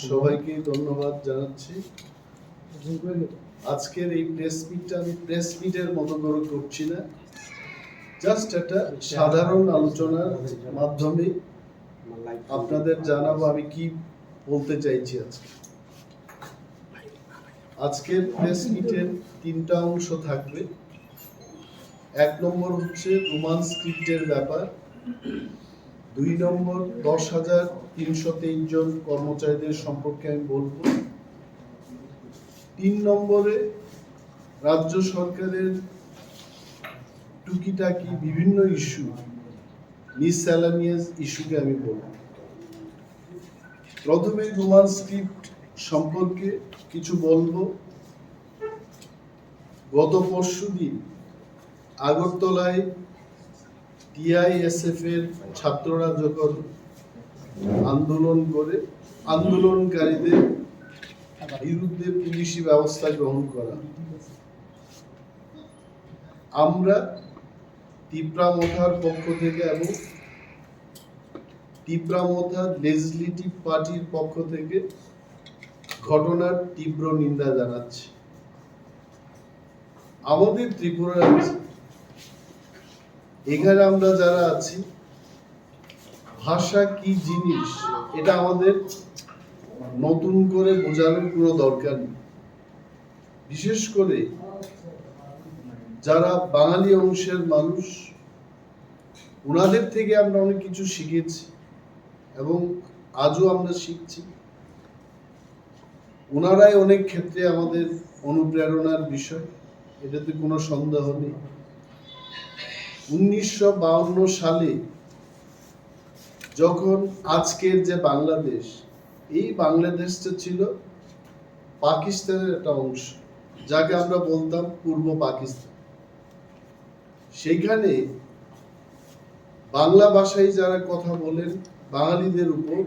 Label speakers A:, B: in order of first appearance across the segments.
A: সবাইকে ধন্যবাদ জানাচ্ছি। আজকের এই প্রেস মিটটা আমি প্রেস মিটের মতো করে করছি না, জাস্ট একটা সাধারণ আলোচনার মাধ্যমে আপনাদের জানাবো আমি কি বলতে চাইছি। আজকের প্রেস মিটের তিনটা অংশ থাকবে। এক নম্বর হচ্ছে রোমান স্ক্রিপ্টের ব্যাপার, 2 নম্বর 10,323 জন কর্মচারীদের সম্পর্কে আমি বলবো, 3 নম্বরে রাজ্য সরকারের টুকিটাকি বিভিন্ন ইস্যু, মিসসেলানিয়াস ইস্যুকে আমি বলবো। প্রথমে রোমান স্ক্রিপ্ট সম্পর্কে কিছু বলবো। গত পরশুদিন আগরতলায় TISF এর ছাত্ররা যখন আন্দোলন করে, আন্দোলনকারীদের বিরুদ্ধে পুলিশি ব্যবস্থা গ্রহণ করা, আমরা তিপ্রামথার পক্ষ থেকে এবং তিপ্রামথা লেজিসলেটিভ পার্টির পক্ষ থেকে ঘটনার তীব্র নিন্দা জানাচ্ছি। আমাদের ত্রিপুরা রাজ্যে এখানে আমরা যারা আছি, ভাষা কি জিনিস এটা আমাদের নতুন করে বোঝানোর কোনো দরকার নেই। বিশেষ করে যারা বাঙালি অংশের মানুষ, ওনাদের থেকে আমরা অনেক কিছু শিখেছি এবং আজও আমরা শিখছি। ওনারাই অনেক ক্ষেত্রে আমাদের অনুপ্রেরণার বিষয়, এটাতে কোনো সন্দেহ নেই। 1952 সালে যখন আজকের যে বাংলাদেশ, এই বাংলাদেশটা ছিল পাকিস্তানের একটা অংশ, যাকে আমরা বলতাম পূর্ব পাকিস্তান। সেইখানে বাংলা ভাষায় যারা কথা বলেন, বাঙালিদের উপর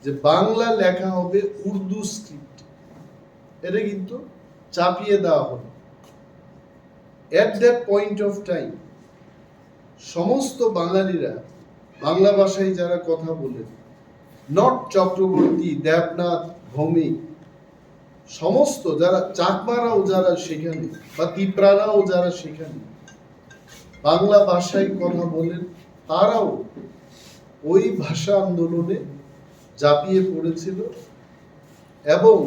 A: যে বাংলা লেখা হবে উর্দু স্ক্রিপ্ট, এটা কিন্তু চাপিয়ে দেওয়া হলো। At that point of time সমস্ত বাঙালিরা বাংলা ভাষায় যারা কথা বলেন, নট চক্রবর্তী, দেবনাথ, ভৌমিক, সমস্ত যারা চাকমারাও যারা সেখানে বা তিপ্রারাও যারা সেখানে বাংলা ভাষায় কথা বলেন, তারাও ওই ভাষা আন্দোলনে ঝাঁপিয়ে পড়েছিল এবং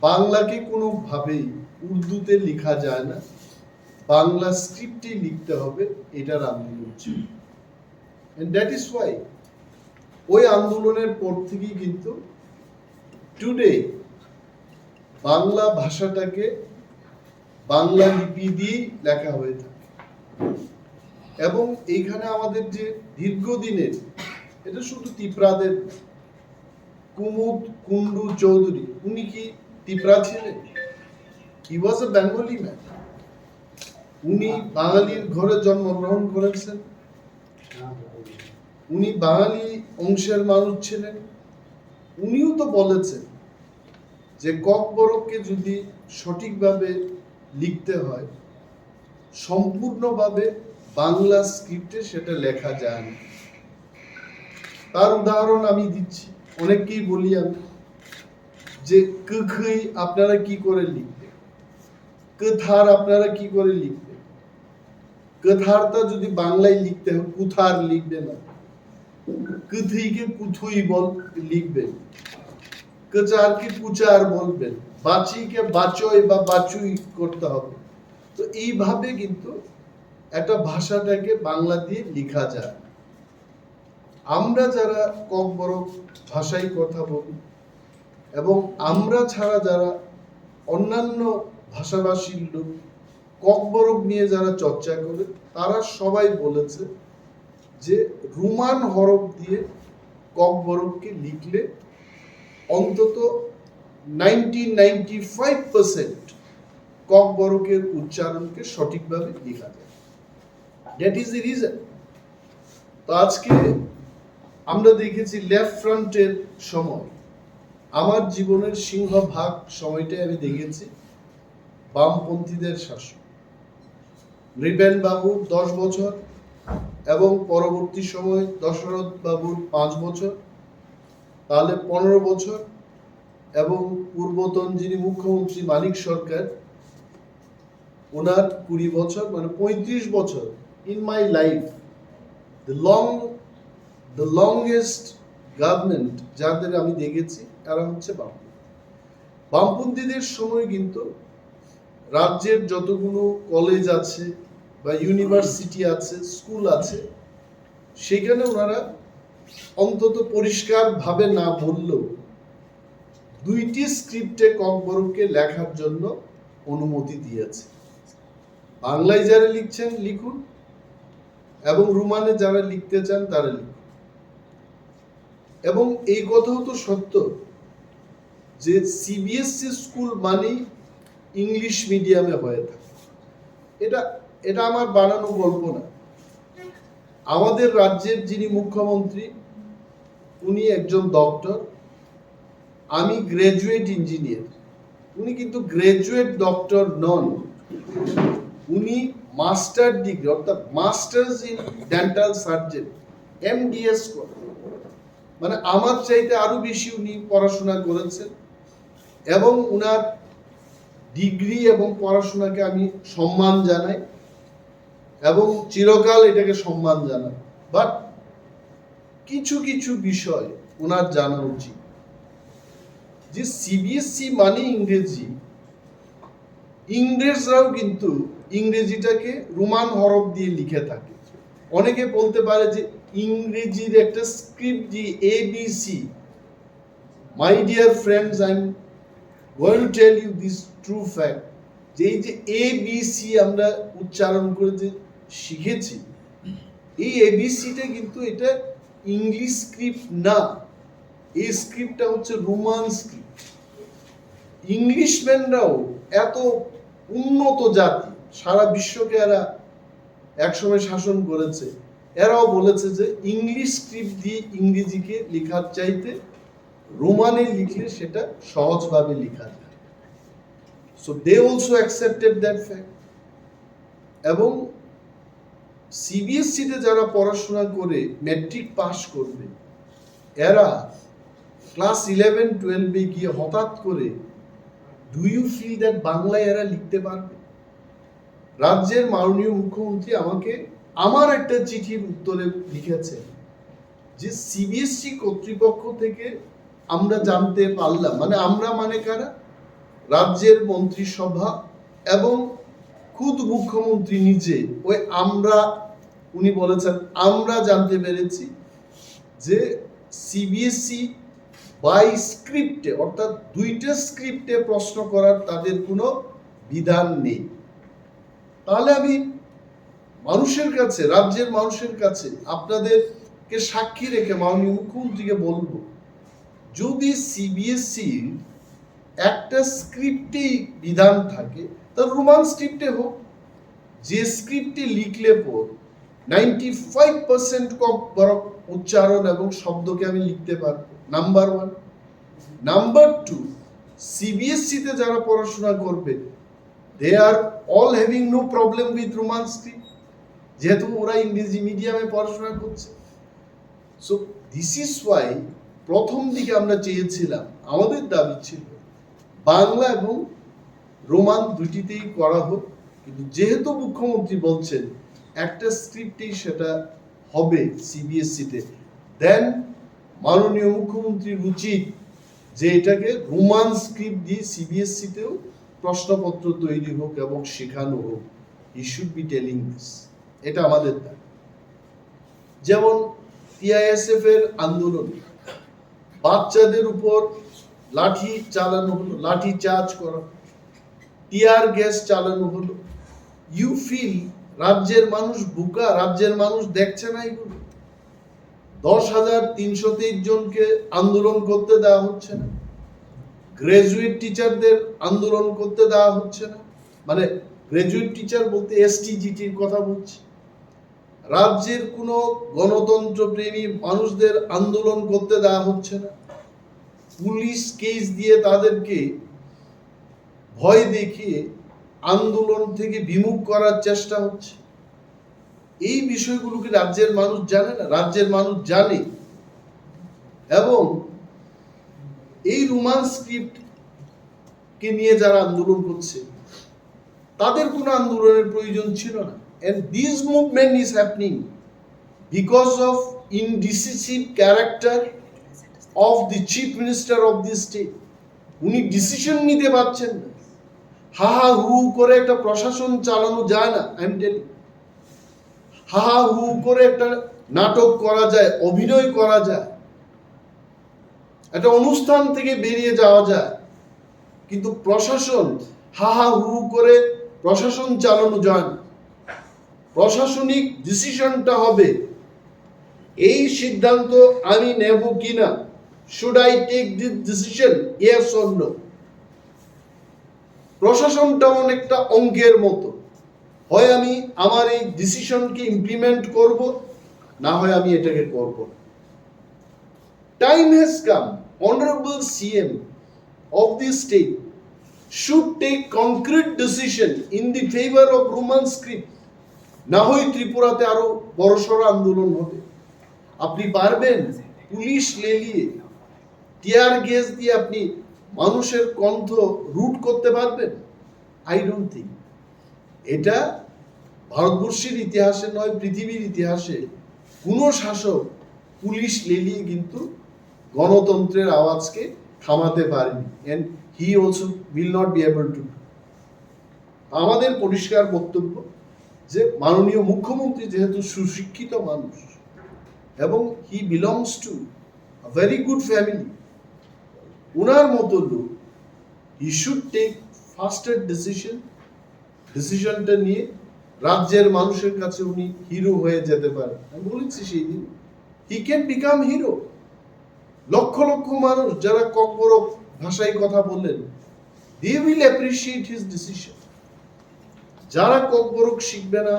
A: বাংলাকে কোনোভাবেই উর্দুতে লেখা যায় না, বাংলা স্ক্রিপ্টে লিখতে হবে, এটার আন্দোলন ছিল। And that is why ওই আন্দোলনের পর থেকেই কিন্তু টুডে বাংলা ভাষাটাকে বাংলা লিপি দিয়ে লেখা হয়ে থাকে। এবং এইখানে আমাদের যে দীর্ঘদিনের, এটা শুধু তিপ্রাদের, কুমুদ কুন্ডু চৌধুরী, উনি কি তিপ্রা ছিলেন? He was a Bengali man. উনি বাঙালির ঘরে জন্মগ্রহণ করেছেন, উনি বাঙালি অংশের মানুষ ছিলেন। উনিও তো বলেছেন যে ককবরককে যদি সঠিকভাবে লিখতে হয়, সম্পূর্ণভাবে বাংলা স্ক্রিপ্টে সেটা লেখা যায় না। তার উদাহরণ আমি দিচ্ছি, অনেককেই বলি আমি যে কখই আপনারা কি করে লিখবেন, কথার আপনারা কি করে লিখবেন। কথারটা যদি বাংলায় লিখতে হয়, কুথার লিখবে না, কুথিকে কুথুই লিখবেন, কচারকে কুচার বলবেন, বাচিকে বাচই বা বাচুই করতে হবে। তো এইভাবে কিন্তু একটা ভাষাটাকে বাংলা দিয়ে লেখা যায়। আমরা যারা ককবরক ভাষায় কথা বলি এবং আমরা ছাড়া যারা অন্যান্য ভাষাভাষীর লোক ককবরক নিয়ে যারা চর্চা করে, তারা সবাই বলেছে যে রোমান হরফ দিয়ে ককবরককে লিখলে অন্তত 95% ককবরকের উচ্চারণকে সঠিকভাবে লেখা যায়। That is the reason. তো আজকে আমরা দেখেছি লেফট ফ্রন্টের সময়, আমার জীবনের সিংহভাগ সময়টাই আমি দেখেছি বামপন্থীদের শাসন। নৃপেন বাবুর 10 বছর এবং পরবর্তী সময় দশরথ বাবুর 5 বছর তাহলে 15 বছর, এবং পূর্বতন যিনি মুখ্যমন্ত্রী মানিক সরকার, ওনার 20 বছর, মানে 35 বছর। In my life the longest government যাদের আমি দেখেছি তারা হচ্ছে বামপন্থীদের সময় কিন্তু রাজ্যের যতগুলো কলেজ আছে বা ইউনিভার্সিটি আছে, স্কুল আছে, সেখানে ওনারা অন্তত পরিষ্কার ভাবে না বললেও 2টি স্ক্রিপ্টে ককবরককে লেখার জন্য অনুমতি দিয়েছে। বাংলায় যারা লিখছেন লিখুন, এবং রোমানে যারা লিখতে চান তারা লিখুন। এবং এই কথাও তো সত্য যে সিবিএসসি স্কুল মানেই ইংলিশ মিডিয়ামে হয়ে থাকে। এটা আমার বানানো গল্প না। আমাদের রাজ্যের যিনি মুখ্যমন্ত্রী, উনি একজন ডক্টর, আমি গ্রাজুয়েট ইঞ্জিনিয়ার। উনি কিন্তু গ্রাজুয়েট ডক্টর নন, উনি মাস্টার ডিগ্রি অর্থাৎ masters in dental surgery, MDS করেন। মানে আমার চাইতে আরো বেশি উনি পড়াশোনা করেছেন, এবং উনার ডিগ্রি এবং পড়াশোনাকে আমি সম্মান জানাই এবং চিরকাল এটাকে সম্মান জানাই। বাট কিছু কিছু বিষয় ওনার জানা উচিত যে সিবিএসসি মানে ইংরেজি, ইংরেজরাও কিন্তু ইংরেজিটাকে রোমান হরফ দিয়ে লিখে থাকে। অনেকে বলতে পারে যে ইংরেজির একটা স্ক্রিপ্ট যে ABC. My dear friends, I am going to tell you this true fact, যে এই যে এবিসি আমরা উচ্চারণ করে যে শিখেছি, এই এবিসিটা কিন্তু এটা ইংলিশ স্ক্রিপ্ট না, এই স্ক্রিপ্টটা হচ্ছে রোমান স্ক্রিপ্ট। ইংলিশম্যানরাও এত উন্নত জাতি, সারা বিশ্বকে এরা একসময় শাসন করেছে, এরাও বলেছে যে ইংলিশ স্ক্রিপ্ট দিয়ে ইংরেজিকে লেখার চাইতে রোমানে লিখলে সেটা সহজভাবে লেখা যায়। So they also accepted that fact. এবং সিবিএসসি তে যারা পড়াশোনা করে ম্যাট্রিক পাস করবে, এরা ক্লাস 11-12 গিয়ে হঠাৎ করে ডু ইউ ফিল দ্যাট বাংলায় এরা লিখতে পারবে? রাজ্যের মাননীয় মুখ্যমন্ত্রী আমাকে আমার একটা চিঠির উত্তরে লিখেছেন যে সিবিএসসি কর্তৃপক্ষ থেকে আমরা জানতে পারলাম, মানে আমরা মানে কারা? রাজ্যের মন্ত্রিসভা এবং খুদ মুখ্যমন্ত্রী নিজে, ওই আমরা, উনি বলেছেন আমরা জানতে পেরেছি যে সিবিএসসি বাই স্ক্রিপ্টে, অর্থাৎ 2টা স্ক্রিপ্টে প্রশ্ন করার তাদের কোনো বিধান নেই। তাহলে আমি মানুষের কাছে, রাজ্যের মানুষের কাছে আপনাদেরকে সাক্ষী রেখে মাননীয় মুখ্যমন্ত্রীকে বলবো, যদি সিবিএসসি একটা স্ক্রিপ্টেই বিধান থাকে, তার রোমান স্ক্রিপ্টে হোক। যে স্ক্রিপ্টে লিখলে পর 95% বরং উচ্চারণ এবং শব্দকে আমি লিখতে পারবো, নাম্বার 1। নাম্বার 2, সিবিএসসি তে যারা পড়াশোনা করবে, they are all having no problem with Roman script, যেহেতু ওরা ইংরেজি মিডিয়ামে পড়াশোনা করছে। সো দিস ইজ ওয়াই প্রথম দিকে আমরা চেয়েছিলাম, আমাদের দাবি ছিল বাংলা এবং রোমান দুটিতেই করা হোক, কিন্তু যেহেতু মুখ্যমন্ত্রী বলছেন একটা স্ক্রিপ্টেই সেটা হবে সিবিএসসি তে, দেন মাননীয় মুখ্যমন্ত্রীর উচিত যে এটাকে রোমান স্ক্রিপ্ট দিয়ে সিবিএসসি তেও প্রশ্নপত্র তৈরি হোক এবং শেখানো হোক। He should be telling this. এটা আমাদের দাবি। যেমন টিআইএসএফ এর আন্দোলন, বাচ্চাদের উপর লাঠি চালানো হলো, লাঠি চার্জ করা, টিয়ার গ্যাস চালানো হলো। ইউ ফিল রাজ্যের মানুষ বোকা? রাজ্যের মানুষ দেখছে না এগুলো? 10,323 জনকে আন্দোলন করতে দেওয়া হচ্ছে না, গ্রাজুয়েট টিচারদের আন্দোলন করতে দেওয়া হচ্ছে না, মানে গ্রাজুয়েট টিচার বলতে এসটিজিটির কথা বলছি। রাজ্যের কোনো গণতন্ত্র প্রেমী মানুষদের আন্দোলন করতে দেওয়া হচ্ছে না, পুলিশ কেস দিয়ে তাদেরকে ভয় দেখিয়ে আন্দোলন থেকে বিমুখ করার চেষ্টা হচ্ছে। এই বিষয়গুলো কি রাজ্যের মানুষ জানে না? রাজ্যের মানুষ জানে। এবং এই রোমান স্ক্রিপ্ট কে নিয়ে যারা আন্দোলন করছে তাদের কোনো আন্দোলনের প্রয়োজন ছিল না। and this movement is happening because of indecisive character of the chief minister of the state. উনি ডিসিশন নিতে পারছেন না। হা হা হু করে একটা প্রশাসন চালানো যায় না। আই এম টেলিং, হা হা হু করে একটা নাটক করা যায়, অভিনয় করা যায়, একটা অনুষ্ঠান থেকে বেরিয়ে যাওয়া যায়, কিন্তু প্রশাসন হা হা হু করে প্রশাসন চালানো যায় না। প্রশাসনিক ডিসিশনটা হবে এই সিদ্ধান্ত আমি নেব কিনা, should I take this decision, yes or no. প্রশাসনটা অনেকটা অঙ্কের মতো, হয় আমি আমার এই ডিসিশনকে ইমপ্লিমেন্ট করব, না হয় আমি এটাকে করব। Time has come, honourable CM of the state should take concrete decision in the favor of Roman script. না হয় ত্রিপুরাতে আরো বড়সড় আন্দোলন হবে। আপনি পারবেন পুলিশ লেলিয়ে টিয়ার গ্যাস দিয়ে আপনি মানুষের কণ্ঠ রুট করতে পারবেন? I don't think. এটা ভারতবর্ষের ইতিহাসে নয়, পৃথিবীর ইতিহাসে কোন শাসক পুলিশ লেলিয়ে কিন্তু গণতন্ত্রের আওয়াজকে থামাতে পারেনি, and he also will not be able to. আমাদের পরিষ্কার বক্তব্য যে মাননীয় মুখ্যমন্ত্রী যেহেতু সুশিক্ষিত মানুষ এবং he belongs to a very good family, উনার মতো লোক, he should take faster decision, ডিসিশনটা নিয়ে রাজ্যের মানুষের কাছে উনি হিরো হয়ে যেতে পারেন। আমি বলেছি সেই দিন, he can become hero. Lakh lakh মানুষ যারা ককবরক ভাষায় কথা বললেন, they will appreciate his decision. যারা ককবরক শিখবে না,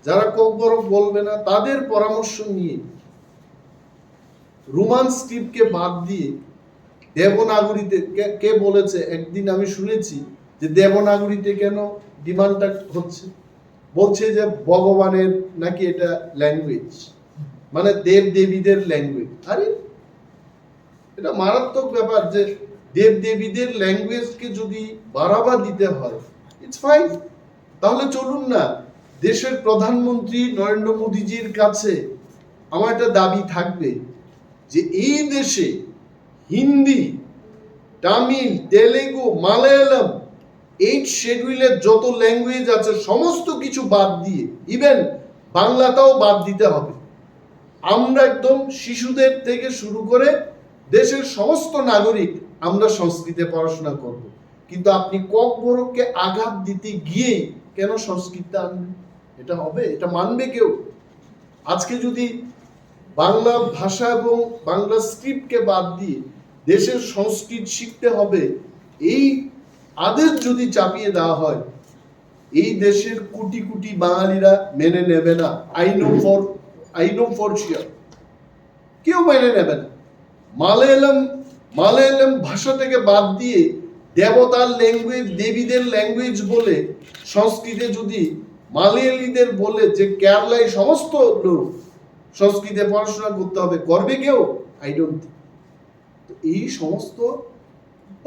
A: যারা ককবরক বলবে না, তাদের পরামর্শ নিয়ে রোমান স্ক্রিপ্টকে বাদ দিয়ে দেবনাগরীতে, কে বলেছে একদিন আমি শুনেছি যে দেবনাগরীতে কেন ডিমান্ডটা হচ্ছে, বলছে যে ভগবানের নাকি এটা ল্যাঙ্গুয়েজ, মানে দেব দেবীদের ল্যাঙ্গুয়েজ। আরে এটা মারাত্মক ব্যাপার যে দেব দেবীদের ল্যাঙ্গুয়েজকে যদি বাড়াবা দিতে হয়, ইটস ফাইন। তাহলে চলুন না, দেশের প্রধানমন্ত্রী নরেন্দ্র মোদীজির কাছে আমার একটা দাবি থাকবে যে এই দেশে হিন্দি, তামিল, তেলেগু, মালায়ালাম, 8 শিডিউলের যত ল্যাঙ্গুয়েজ আছে সমস্ত কিছু বাদ দিয়ে ইভেন বাংলাটাও বাদ দিতে হবে। আমরা একদম শিশুদের থেকে শুরু করে দেশের সমস্ত নাগরিক আমরা সংস্কৃতে পড়াশোনা করব, কিন্তু আপনি ককবরককে আঘাত দিতে গিয়ে কেন সংস্কৃতটা আনবেন? এটা হবে? এটা মানবে কেউ? আজকে যদি বাংলা ভাষা এবং বাংলা স্ক্রিপ্টকে বাদ দিয়ে দেশের সংস্কৃত শিখতে হবে, এই আদেশ যদি চাপিয়ে দেওয়া হয়, এই দেশের কোটি কোটি বাঙালিরা মেনে নেবে না। আই নো ফর শিওর কেউ মেনে নেবে না। মালায়ালাম ভাষাটাকে বাদ দিয়ে দেবতার ল্যাঙ্গুয়েজ, দেবীদের ল্যাঙ্গুয়েজ বলে সংস্কৃতে যদি মালয়ালিদের বলে যে কেরালায় সমস্ত লোক সংস্কৃতে পড়াশোনা করতে হবে, করবে কেউ? I don't think. এই সমস্ত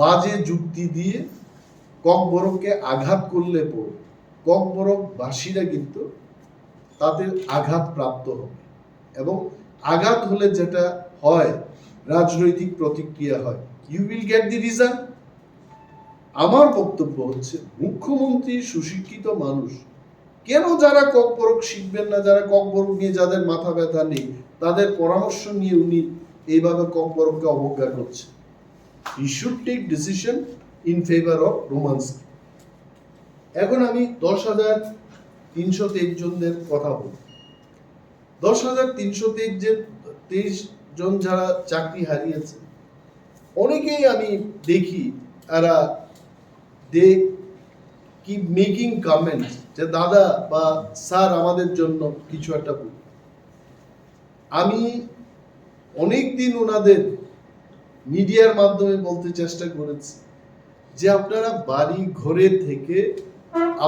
A: বাজে যুক্তি দিয়ে ককবরককে আঘাত করলে পর ককবরকবাসীরা কিন্তু তাতে আঘাত প্রাপ্ত হবে, এবং আঘাত হলে যেটা হয় রাজনৈতিক প্রতিক্রিয়া হয়, you will get the reason. আমার বক্তব্য হচ্ছে মুখ্যমন্ত্রী সুশিক্ষিত মানুষ, কেন যারা ককবরক শিখবেন না, যারা ককবরক নিয়ে যাদের মাথা ব্যথা নেই, তাদের পরামর্শ নিয়ে উনি এইভাবে ককবরককে অবজ্ঞা করছে। He should take decision in favour of Romans. এখন আমি 10,323 জনদের কথা বলি। 10,323 জন যারা চাকরি হারিয়েছে, অনেকেই আমি দেখি এরা দে কিপ মেকিং কমেন্টস যে দাদা বা স্যার আমাদের জন্য কিছু একটা বলুন। আমি অনেকদিন ওনাদের মিডিয়ার মাধ্যমে বলতে চেষ্টা করেছি যে আপনারা বাড়ি ঘরে থেকে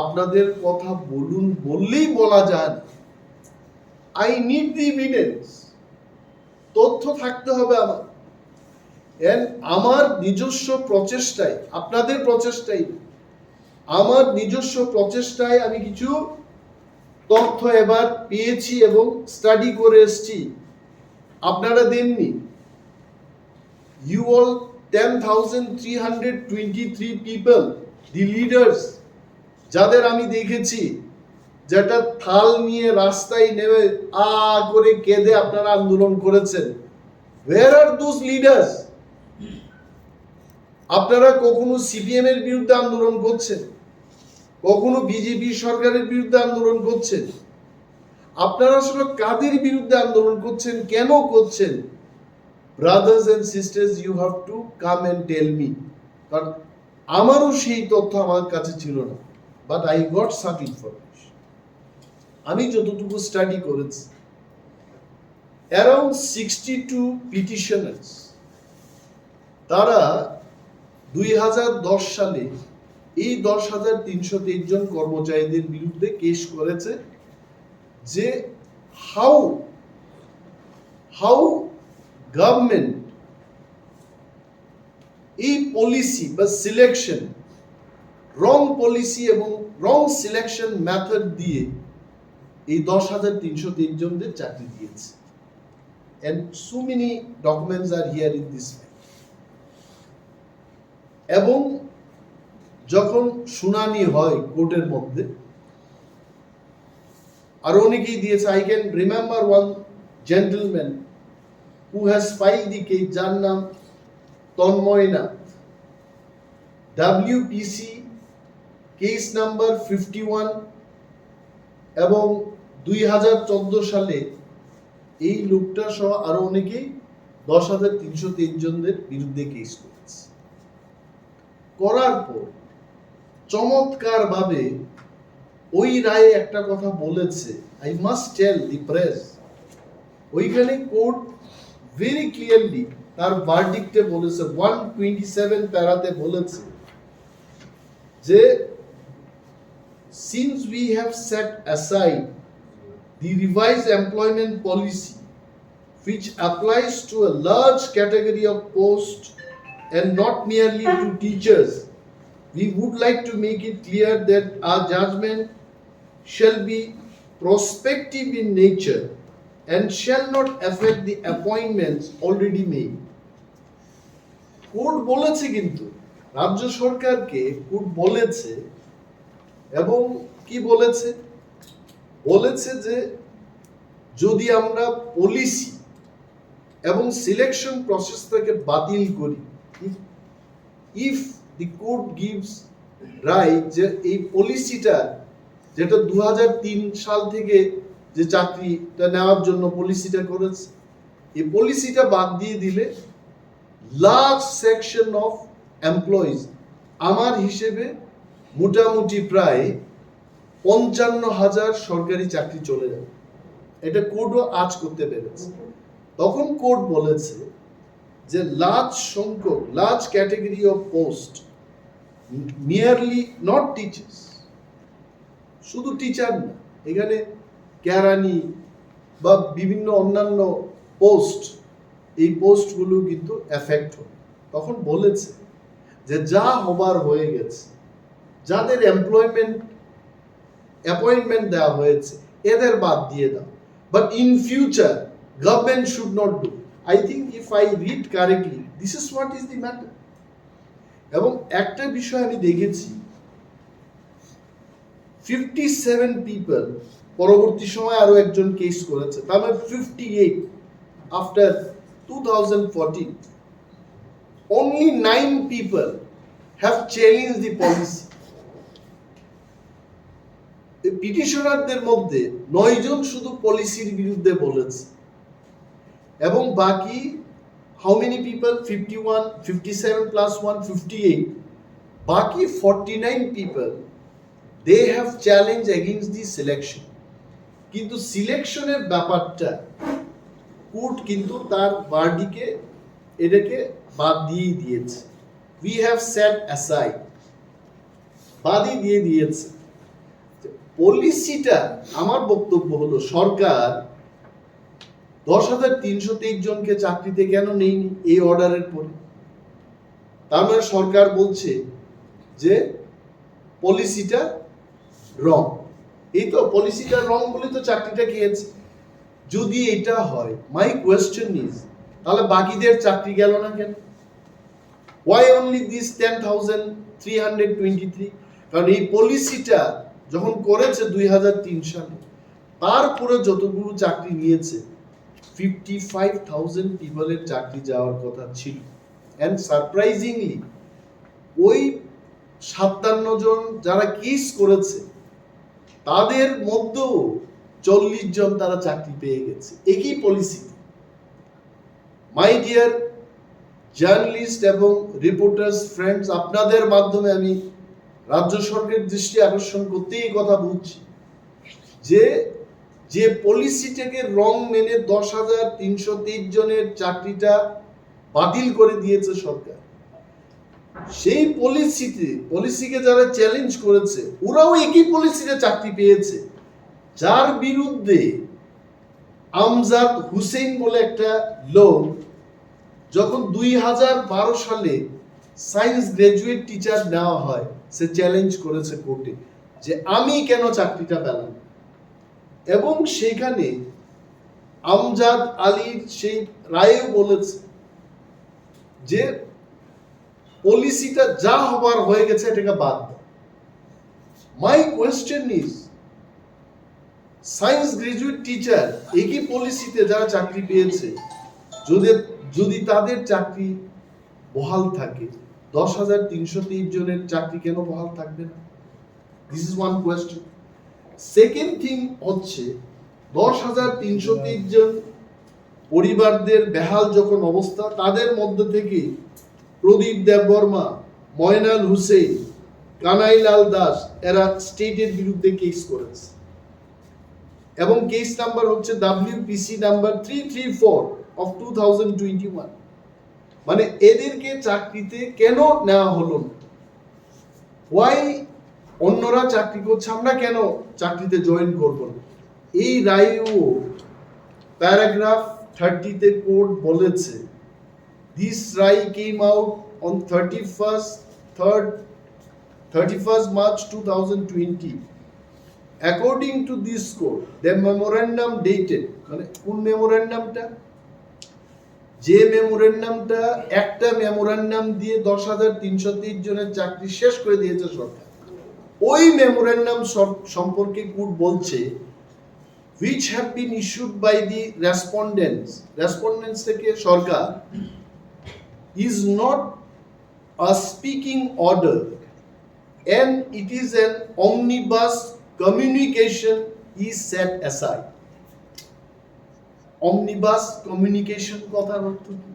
A: আপনাদের কথা বলুন, বললেই বলা যায় না। আই নিড দি এভিডেন্স, তথ্য থাকতে হবে আমার। এন্ড আমার নিজস্ব প্রচেষ্টায়, আপনাদের প্রচেষ্টায়, আমার নিজস্ব প্রচেষ্টায় আমি কিছু তথ্য এবার পেয়েছি এবং স্টাডি করে এসেছি, আপনারা দেননি। You all 10,323 people, the leaders, যাদের আমি দেখেছি যেটা থাল নিয়ে রাস্তায় নেমে করে কেঁদে আপনারা আন্দোলন করেছেন, where are those leaders? আপনারা কখনো সিপিএম এর বিরুদ্ধে আন্দোলন করছেন, কখনো বিজেপি সরকারের বিরুদ্ধে আন্দোলন করছেন, আপনারা আসলে কাদের বিরুদ্ধে আন্দোলন করছেন, কেন করছেন? Brothers and sisters, you have to come and tell me. কারণ আমারও সেই তথ্য আমার কাছে ছিল না, but I got some information. আমি যতটুকু স্টাডি করেছি, অ্যারাউন্ড 62 পিটিশনার্স, তারা 2010 সালে এই 10,323 জন কর্মচারীদের বিরুদ্ধে কেস করেছে যে হাউ গভর্নমেন্ট এই পলিসি বা সিলেকশন, রং পলিসি এবং রং সিলেকশন মেথড দিয়ে এই 10,323 জনদের চাকরি দিয়েছে। and so many documents are here in this file. এবং যখন শুনানি হয় কোর্টের মধ্যে, আর অনেকেই দিয়েছে, I can remember one gentleman who has ফাইলড the case, যার নাম তন্ময়নাথ, WPC কেস নাম্বার 51, এবং 2014 সালে এই লোকটা সহ আরো অনেকেই 10,323 জনদের বিরুদ্ধে কেস করেছে। করার পর চমৎকার ভাবে ওই রায়ে একটা কথা বলেছে, I must tell the press, ওইখানে কোর্ট ভেরি ক্লিয়ারলি তার ভার্ডিক্টে বলেছে, 127 প্যারাতে বলেছে যে since we have set aside the revised employment policy which applies to a large category of posts and not merely to teachers, we would like to make it clear that our judgment shall be prospective in nature and shall not affect the appointments already made. Court বলেছে, কিন্তু রাজ্য সরকারকে court বলেছে, এবং কি বলেছে? বলেছে যে যদি আমরা পলিসি এবং সিলেকশন প্রসেসটাকে বাতিল করি, if the court gives right, যে এই পলিসিটা যেটা 2003 সাল থেকে যে চাকরিটা নেওয়ার জন্য পলিসিটা করেছে, এই পলিসিটা বাদ দিয়ে দিলে লার্জ সেকশন অফ এমপ্লয়িজ, আমার হিসেবে মোটামুটি প্রায় 55,000 সরকারি চাকরি চলে যাবে। এটা কোর্টও আজ করতে পেরেছে। তখন কোর্ট বলেছে যে লার্জ সংখ্যক, large category of post, nearly not teachers, শুধু টিচার না, এখানে কেরানি বা বিভিন্ন অন্যান্য পোস্ট, এই পোস্টগুলো কিন্তু এফেক্ট হবে। তখন বলেছে যে যা হবার হয়ে গেছে, যাদের অ্যাপয়েন্টমেন্ট দেওয়া হয়েছে, এদের বাদ দিয়ে দাও, but in future government should not do. I think if I read correctly, this is what is the matter. এবং একটা বিষয় আমি দেখেছি, 57 পিপল, পরবর্তী সময় আরো একজন কেস করেছে, তার মানে 58 after 2014, only 9 people have challenged the policy. পিটিশনারদের মধ্যে 9 জন শুধু পলিসির বিরুদ্ধে বলেছে, এবং বাকি হাউ মেনি পিপল? 51, 57 plus 1, 58, বাকি 49 people they have challenge against the selection. কিন্তু সিলেকশনের ব্যাপারটা কোর্ট কিন্তু তার বার্ডিকে এটাকে বাদ দিয়ে দিয়েছে, উই হ্যাভ সেট অ্যাসাইড, বাদই দিয়ে দিয়েছে। পলিসিটা, আমার বক্তব্য হলো, সরকার 10,323 জনকে চাকরিতে কেন নেয়নি এই অর্ডারের পরে? তার মানে সরকার বলছে যে পলিসিটা রং। এই তো পলিসিটা রং বলে তো চাকরিটা খেয়েছে। যদি এটা হয়, মাই কোয়েশ্চেন ইজ, তাহলে বাকিদের চাকরি গেল না কেন? Why only this 10,323? কারণ এই পলিসিটা যখন করেছে 2003 সালে, তারপরে যতগুলো চাকরি নিয়েছে 55,000 পিপলের চাকরি যাওয়ার কথা ছিল। অ্যান্ড সারপ্রাইজিংলি ওই 57 জন যারা কেস করেছে তাদের মধ্যেও 40 জন তারা চাকরি পেয়ে গেছে একই পলিসি। মাই ডিয়ার জার্নালিস্ট এবং রিপোর্টার্স ফ্রেন্ডস, আপনাদের মাধ্যমে আমি রাজ্য সরকারের দৃষ্টি আকর্ষণ করতে এই কথা বলছি যে যে পলিসিটাকে রং মেনে 10,323 জনের চাকরিটা বাতিল করে দিয়েছে সরকার, সেই পলিসিকে যারা চ্যালেঞ্জ করেছে ওরাও একই পলিসিতে চাকরি পেয়েছে। যার বিরুদ্ধে আমজাদ হুসেন বলে একটা লোক যখন 2012 সালে সায়েন্স গ্রাজুয়েট টিচার নেওয়া হয়, সে চ্যালেঞ্জ করেছে কোর্টে যে আমি কেন চাকরিটা পেলাম। এবং সেখানে আমজাদ আলীর সেই রায়েও বলেছে যে পলিসিটা যা হবার হয়ে গেছে এটাকে বাদ দাও। My question is, science graduate teacher একই পলিসিতে যারা চাকরি পেয়েছে, যদি তাদের চাকরি বহাল থাকে, 10,323 জনের চাকরি কেন বহাল থাকবে না? This is one question. Second thing হচ্ছে 10,323 জন পরিবারদের বেহাল যখন অবস্থা, তাদের মধ্যে থেকে প্রদীপ দেববর্মা, ময়নাল হুসেন, কানাইলাল দাস এরা স্টেটের বিরুদ্ধে কেস করেছে এবং কেস নাম্বার হচ্ছে WPC নাম্বার 334 of 2021। মানে এদেরকে চাকরিতে কেন নেওয়া হলো না? ওয়াই অন্যরা চাকরি করছে, আমরা কেন চাকরিতে জয়েন করব না? এই রায়েও প্যারাগ্রাফ 30-তে কোর্ট বলেছে, this রায় came out on 31st March 2020. According to this court, the memorandum dated, মানে কোন মেমোরেন্ডামটা? যে মেমোরেন্ডামটা একটা মেমোরেন্ডাম দিয়ে 10,323 জনের চাকরি শেষ করে দিয়েছে সরকার, ওই মেমোরেন্ডাম সম্পর্কে কোর্ট বলছে which have been issued by the respondents থেকে সরকার is not a speaking order and it is an omnibus communication is set aside. Omnibus communication কথার অর্থ কি?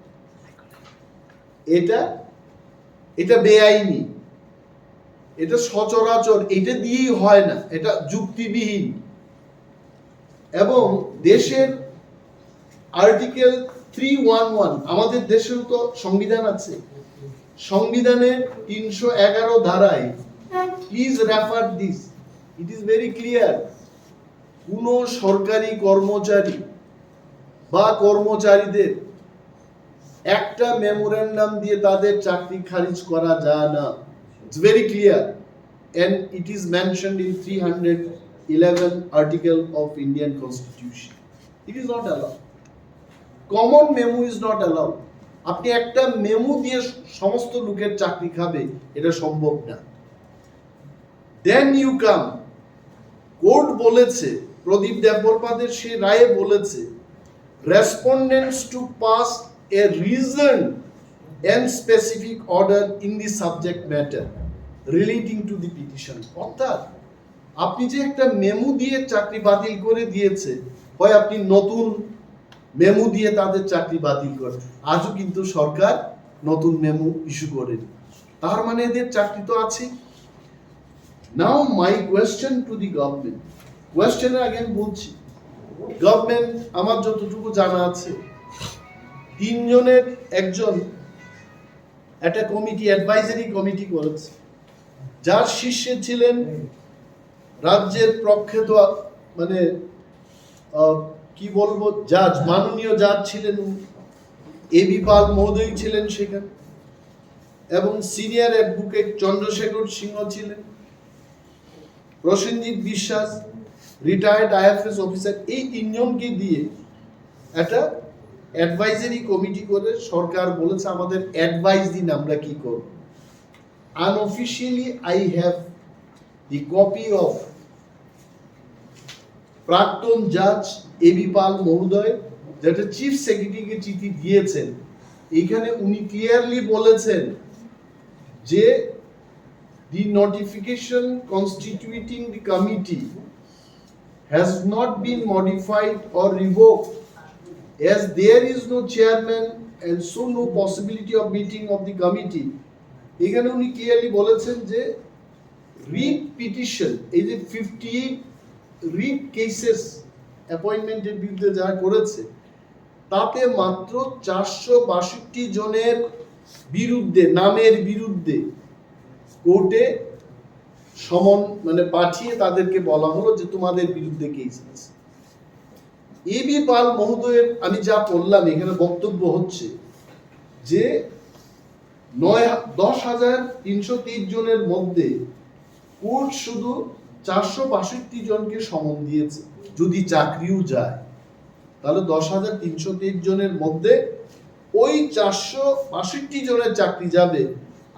A: এটা বেআইনি, এটা সচরাচর, এটা দিয়েই হয় না, এটা যুক্তিবিহীন। এবং দেশের আর্টিকেল 311, আমাদের দেশেও তো সংবিধান আছে, সংবিধানের 311 ধারায় please refer this, it is very clear, কোন সরকারি কর্মচারী বা কর্মচারীদের একটা মেমোরেন্ডাম দিয়ে তাদের চাকরি খারিজ করা যায় না। It's very clear and it is mentioned in 311 article of Indian Constitution. It is not allowed. Common memo is not allowed. আপনি একটা মেমো দিয়ে সমস্ত লোকের চাকরি খাবে, এটা সম্ভব না। Then you come, কোর্ট বলেছে, প্রদীপ দেববর্মাদের সে রায়ে বলেছে, respondents to pass a reasoned and specific order in the subject matter relating to the petition. অর্থাৎ আপনি যে একটা মেমো দিয়ে চাকরি বাতিল করে দিয়েছে, হয় আপনি নতুন মেমো দিয়ে তাদের চাকরি বাতিল করেন, আজও কিন্তু সরকার নতুন মেমো ইস্যু করেনি, তার মানে এদের চাকরি তো আছে। Now my question to the government, কোয়েশ্চেনের আগে আমি বলছি, গভর্নমেন্ট আমার যতটুকু জানা আছে 3 জনের একজন একটা কমিটি, অ্যাডভাইজারি কমিটি করেছে, যার শীর্ষে ছিলেন রাজ্যের প্রখ্যাত মানে কি বলবো জাজ, মাননীয় জাজ ছিলেন এবি পাল মহোদয় ছিলেন সেখানে। এবং সিনিয়র অ্যাডভোকেট চন্দ্রশেখর সিংহ ছিলেন, প্রসেনজিৎ বিশ্বাস রিটায়ার্ড আইএফএস অফিসার। এই তিনজনকে দিয়ে একটা অ্যাডভাইজারি কমিটি করে সরকার বলেছে আমাদের অ্যাডভাইস দিন আমরা কি করব। Unofficially I have the copy of প্রাক্তন জাজ এবি পাল মহোদয়, যেটা চিফ সেক্রেটারিকে চিঠি দিয়েছেন। এখানে উনি ক্লিয়ারলি বলেছেন যে the notification constituting the committee has not been modified or revoked as there is no chairman and so no possibility of meeting of the committee. এখানে উনি ক্লিয়ারলি বলেছেন যে রিট পিটিশন, এই যে 58 রিট কেসেস অ্যাপয়েন্টমেন্টের বিরুদ্ধে যারা করেছে তাতে মাত্র 462 জনের বিরুদ্ধে, নামের বিরুদ্ধে কোর্টে সমন পাঠিয়ে তাদেরকে বলা হলো যে তোমাদের বিরুদ্ধে কেস আছে। এবি পাল মহোদয়ের আমি যা বললাম এখানে বক্তব্য হচ্ছে যে 10,323 জনের মধ্যে কোর্ট শুধু 462 জনকে সমন দিয়েছে। যদি চাকরিও যায় তাহলে 10,323 জনের মধ্যে ওই 462 জনের চাকরি যাবে,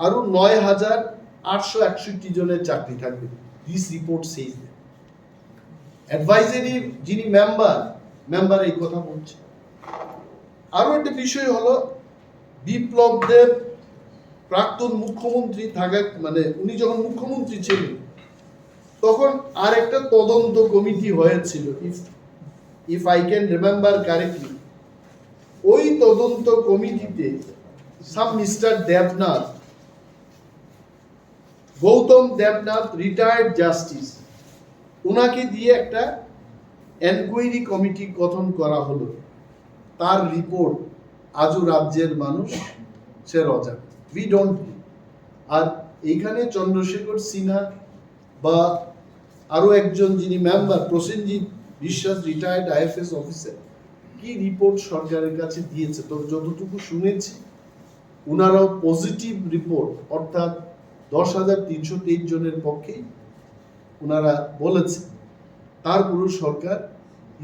A: আরো 9,861 জনের চাকরি থাকবে। This report says that. অ্যাডভাইজারির যিনি মেম্বার এই কথা বলছে। আরো একটা বিষয় হলো বিপ্লব দেব প্রাক্তন মুখ্যমন্ত্রী থাকা, উনি যখন মুখ্যমন্ত্রী ছিলেন তখন আর একটা তদন্ত কমিটি হয়েছিল, if I can remember correctly. ওই তদন্ত কমিটিতে some mister Debnath, Gautam Debnath retired justice, ওনাকে দিয়ে একটা এনকোয়ারি কমিটি গঠন করা হলো। তার রিপোর্ট আজও রাজ্যের মানুষ সে অজানা, উই ডোন্ট নো। আর এইখানে চন্দ্রশেখর সিনহা বা আরো একজন যিনি মেম্বার প্রসেনজিৎ বিশ্বাস রিটায়ার্ড আইএফএস অফিসার কি রিপোর্ট সরকারের কাছে দিয়েছে, তো যতটুকু শুনেছি ওনারাও পজিটিভ রিপোর্ট, অর্থাৎ 10,323 জনের পক্ষেই ওনারা বলেছে। তারপরও সরকার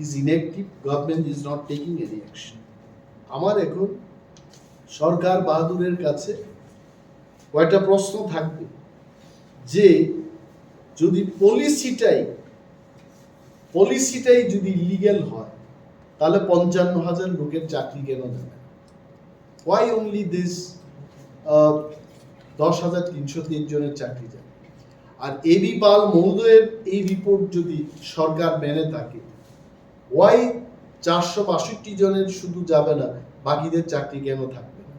A: is inactive, government is not taking any action. আমার এখন সরকার বাহাদুরের কাছে কয়টা প্রশ্ন থাকবে যে যদি পলিসিটাই যদি ইলিগ্যাল হয় তাহলে 55,000 লোকের চাকরি কেন দেবে? ওয়াই অনলি দিস 10,323 জনের চাকরি যাবে? আর এবি পাল মহোদয়ের এই রিপোর্ট যদি সরকার মেনে থাকে, ওয়াই 462 জনের শুধু যাবে না, বাকিদের চাকরি কেন থাকবে না?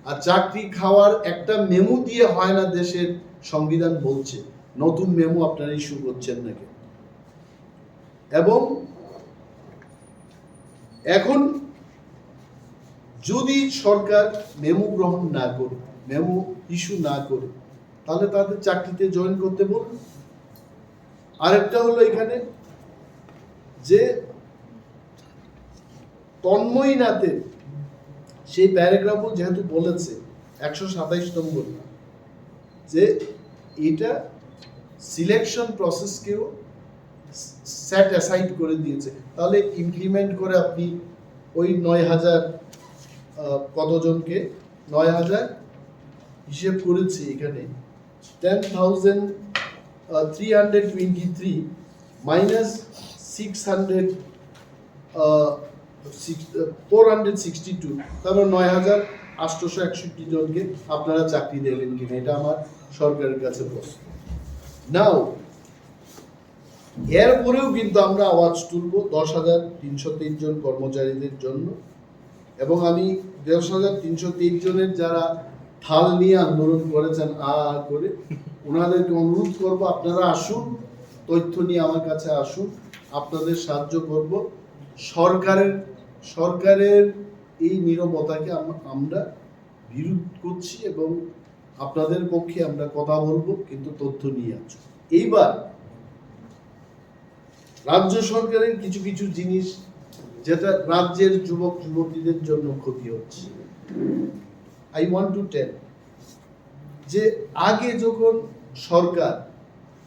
A: আর চাকরি খাওয়ার একটা মেমো দিয়ে হয় না, দেশের সংবিধান বলছে। নতুন মেমো আপনারা ইস্যু করছেন নাকি? এবং এখন যদি সরকার মেমো গ্রহণ না করে, মেমো ইস্যু না করে, তাহলে তাদের চাকরিতে জয়েন করতে বলুন। আরেকটা হলো এখানে যে তন্ময় নাথের সেই প্যারাগ্রাফও যেহেতু বলেছে 127 নম্বর যে এটা সিলেকশন প্রসেসকেও সেট অ্যাসাইড করে দিয়েছে, তাহলে ইমপ্লিমেন্ট করে আপনি ওই 9,000 কতজনকে 9,000 হিসেব করেছি এখানে 10,323 মাইনাস 462, তারপর 9,861 জনকে আপনারা চাকরি দিলেন কিনা, এটা আমার সরকারের কাছে প্রশ্ন। নাও এরপরেও কিন্তু আমরা আওয়াজ তুলব 10,323 জন কর্মচারীদের জন্য, এবং আমি 10,323 জনের যারা থাল নিয়ে আন্দোলন করেছেন করে ওনাদেরকে অনুরোধ করব আপনারা আসুন, তথ্য নিয়ে আমার কাছে আসুন, আপনাদের সাহায্য করব। সরকারের এই নীরবতাকে আমরা বিরোধ করছি এবং আপনাদের পক্ষে আমরা কথা বলবো, কিন্তু তথ্য নিয়ে আসুন। এইবার রাজ্য সরকারের কিছু কিছু জিনিস যেটা রাজ্যের যুবক যুবতীদের জন্য ক্ষতি হচ্ছে, I want to tell যে আগে যখন সরকার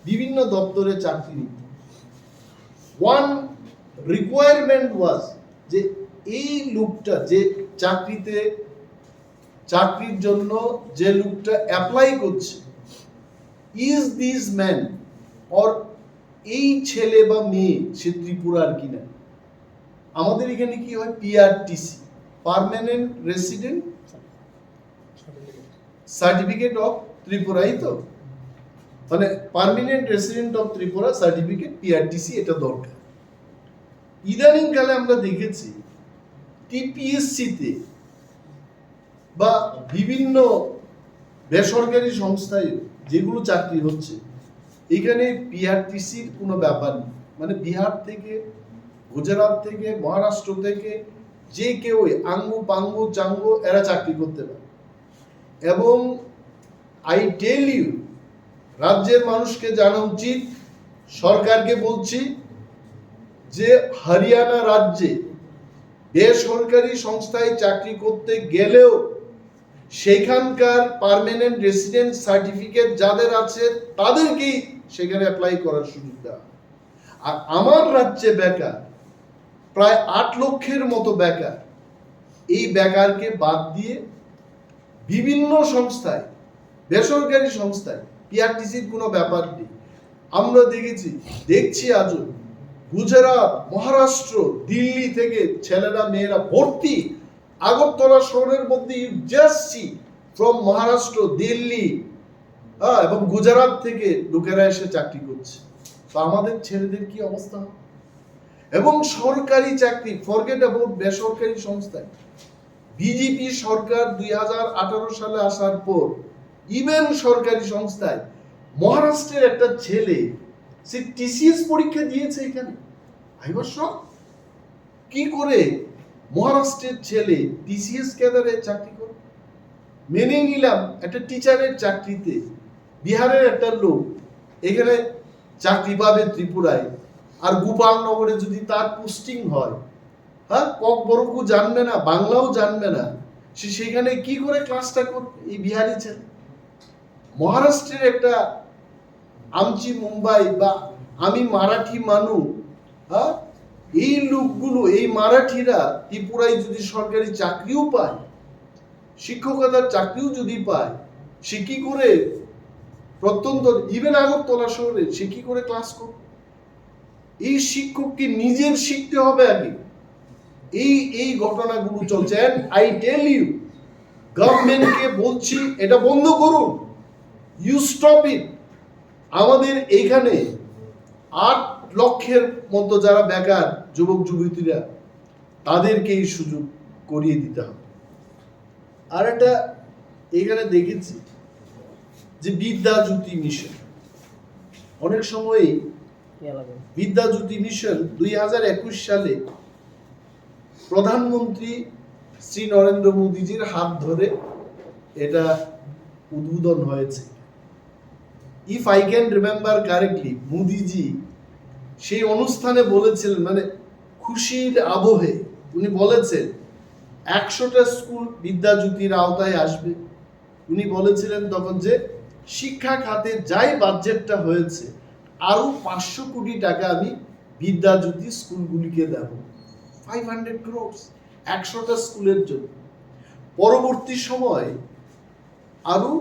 A: বিভিন্ন দপ্তরে চাকরি নিত, ওয়ান রিকোয়ারমেন্ট ওয়াজ যে এই লোকটা যে চাকরির জন্য যে লোকটা অ্যাপ্লাই করছে, ইজ দিস ম্যান অর এই ছেলে বা মেয়ে সে ত্রিপুরার কিনা। আমাদের এখানে কি হয়, PRTC, permanent resident certificate of ত্রিপুরাই, তো মানে permanent resident of Tripura certificate, PRTC, এটা দরকার। ইদানিং কালে আমরা দেখেছি টিপিএসসিতে বা বিভিন্ন বেসরকারি সংস্থায় যেগুলো চাকরি হচ্ছে, এখানে পিআরটিসির কোনো ব্যাপার নেই। মানে বিহার থেকে, গুজরাট থেকে, মহারাষ্ট্র থেকে যে কেউ আঙ্গু পাঙ্গু চাঙ্গু এরা চাকরি করতে পারে। এবং আই টেল ইউ, রাজ্যের মানুষকে জানা উচিত, সরকারকে বলছি যে হরিয়ানা রাজ্যে বেসরকারি সংস্থায় চাকরি করতে গেলেও সেখানকার পার্মানেন্ট রেসিডেন্ট সার্টিফিকেট যাদের আছে তাদেরকেই সেখানে অ্যাপ্লাই করার সুযোগ দেওয়া। আর আমার রাজ্যে বেকার প্রায় 8 লক্ষের মতো বেকার, এই বেকারকে বাদ দিয়ে বিভিন্ন সংস্থায়, বেসরকারি সংস্থায় পিআরটিসির কোনো ব্যাপার নেই। আমরা দেখছি আজও গুজরাট, মহারাষ্ট্র, দিল্লি থেকে ছেলেরা মেয়েরা ভর্তি। আগরতলা শহরের মধ্যে you just see from Maharashtra, Delhi এবং গুজরাট থেকে লোকেরা এসে চাকরি করছে। তো আমাদের ছেলেদের কি অবস্থা? এবং সরকারি চাকরি, ফরগেট অ্যাবাউট বেসরকারি সংস্থায়, বিজেপি সরকার 2018 সালে আসার পর ইভেন সরকারি সংস্থায় মহারাষ্ট্রের একটা ছেলে সে টিসিএস পরীক্ষা দিয়েছে এখানে। কি করে মহারাষ্ট্রের ছেলে টিসিএস ক্যাডারে চাকরি করে? মেনে নিলাম একটা টিচারের চাকরিতে বিহারের একটা লোক এখানে চাকরি পাবে ত্রিপুরায়, আর গোপালনগরে যদি তার পোস্টিং হয়, হ্যাঁ, কক বরকু জানবে না, বাংলাও জানবে না, সে সেখানে কি করে ক্লাসটা করবে? এই বিহারি ছেলে। মহারাষ্ট্রের একটা আমচি মুম্বাই বা আমি মারাঠি মানুষ, হ্যাঁ, এই লোকগুলো, এই মারাঠিরা ত্রিপুরায় যদি সরকারি চাকরিও পায়, শিক্ষকতার চাকরিও যদি পায়, সে কি করে প্রত্যন্ত ইভেন আগরতলা শহরে সে কি করে ক্লাস করবে? এই শিক্ষককে নিজের শিখতে হবে আগে। এই ঘটনাগুলো চলছে। আই টেল ইউ, গভর্নমেন্টকে বলছি এটা বন্ধ করুন, ইউ স্টপ ইট। আমাদের এইখানে 8 লক্ষের মতো যারা বেকার যুবক যুবতীরা, তাদেরকে এই সুযোগ করিয়ে দিতে হবে। আর একটা এখানে দেখেছি যে বিদ্যাজ্যোতি মিশন, অনেক সময় বিদ্যাজ্যোতি মিশন 2021 সালে প্রধানমন্ত্রী শ্রী নরেন্দ্র মোদীজির হাত ধরে এটা উদ্বোধন হয়েছে। If I can remember correctly, Modiji সেই অনুষ্ঠানে বলেছিলেন, মানে খুশির আবহে উনি বলেছেন 100টা স্কুল বিদ্যাজ্যোতির আওতায় আসবে। উনি বলেছিলেন তখন যে শিক্ষা খাতে যাই বাজেটটা হয়েছে আরো 500 কোটি টাকা আমি বিদ্যাজ্যোতি স্কুলগুলিকে দেব, 500 crores 100টা স্কুলের জন্য। পরবর্তী সময় আরো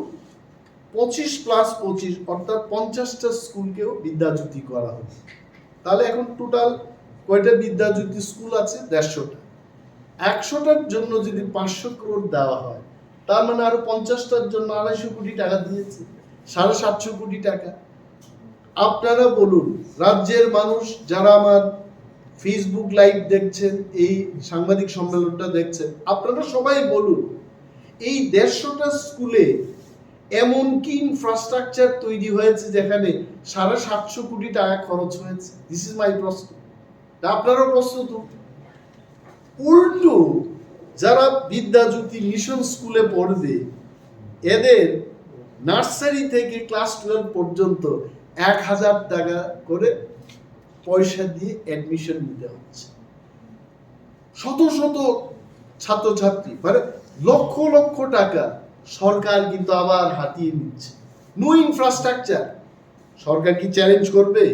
A: 25+25 অর্থাৎ 50টা স্কুলকেও বিদ্যাজ্যোতি করা হবে। তাহলে এখন টোটাল কয়টা বিদ্যাজ্যোতি স্কুল আছে? 150টা। 100টার জন্য যদি 500 crore দেওয়া হয়, তার মানে আরো 50টার জন্য 250 কোটি টাকা দিয়েছে, 750 কোটি টাকা। আপনারা বলুন, রাজ্যের মানুষ যারা আমার ফেসবুক লাইভ দেখছেন, এই সাংবাদিক সম্মেলনটা দেখছেন, আপনারা সবাই বলুন, এই 150টা স্কুলে এমন কি ইনফ্রাস্ট্রাকচার তৈরি হয়েছে যেখানে 750 কোটি টাকা খরচ হয়েছে? দিস ইজ মাই প্রশ্ন। আপনারও প্রশ্ন তো। উল্টো যারা বিদ্যাজ্যোতি মিশন স্কুলে পড়বে, এদের নার্সারি থেকে ক্লাস 12 পর্যন্ত 1000 টাকা করে পয়সা দিয়ে অ্যাডমিশন নিতে হচ্ছে। শত শত ছাত্রছাত্রী, মানে লক্ষ লক্ষ টাকা সরকার কিন্তু আবার হাতিয়ে নিচ্ছে। নো ইনফ্রাস্ট্রাকচার, সরকার কি চ্যালেঞ্জ করবে?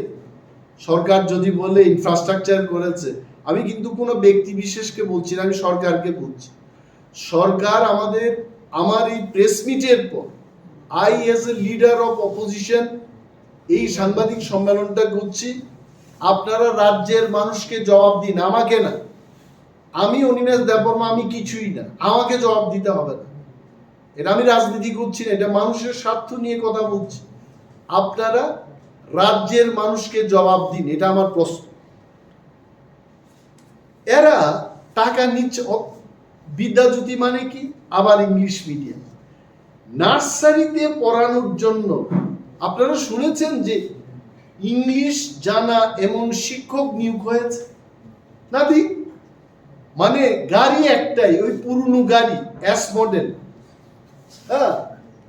A: সরকার যদি বলে ইনফ্রাস্ট্রাকচার করেছে, আমি কিন্তু কোনো ব্যক্তি বিশেষকে বলছি না, আমি সরকারকে বলছি। সরকার আমার এই প্রেস মিটের পর I as a leader of opposition এই সাংবাদিক সম্মেলনটা করছি। আপনারা রাজ্যের মানুষকে জবাব দিন, আমাকে না। আমি অনিমেষ দেববর্মা, আমি কিছুই না, আমাকে জবাব দিতে হবে না। এটা আমি রাজনীতি করছি না, এটা মানুষের স্বার্থ নিয়ে কথা বলছি। আপনারা রাজ্যের মানুষকে জবাব দিন, এটা আমার প্রশ্ন। এরা টাকা নিচ্ছে। বিদ্যাজ্যোতি মানে কি? আবার ইংলিশ মিডিয়াম নার্সারিতে পড়ানোর জন্য আপনারা শুনেছেন যে ইংলিশ জানা এমন শিক্ষক নিয়োগ হয়েছে নাকি? মানে গাড়ি একটাই, ওই পুরনো গাড়ি এস মডেল, হ্যাঁ,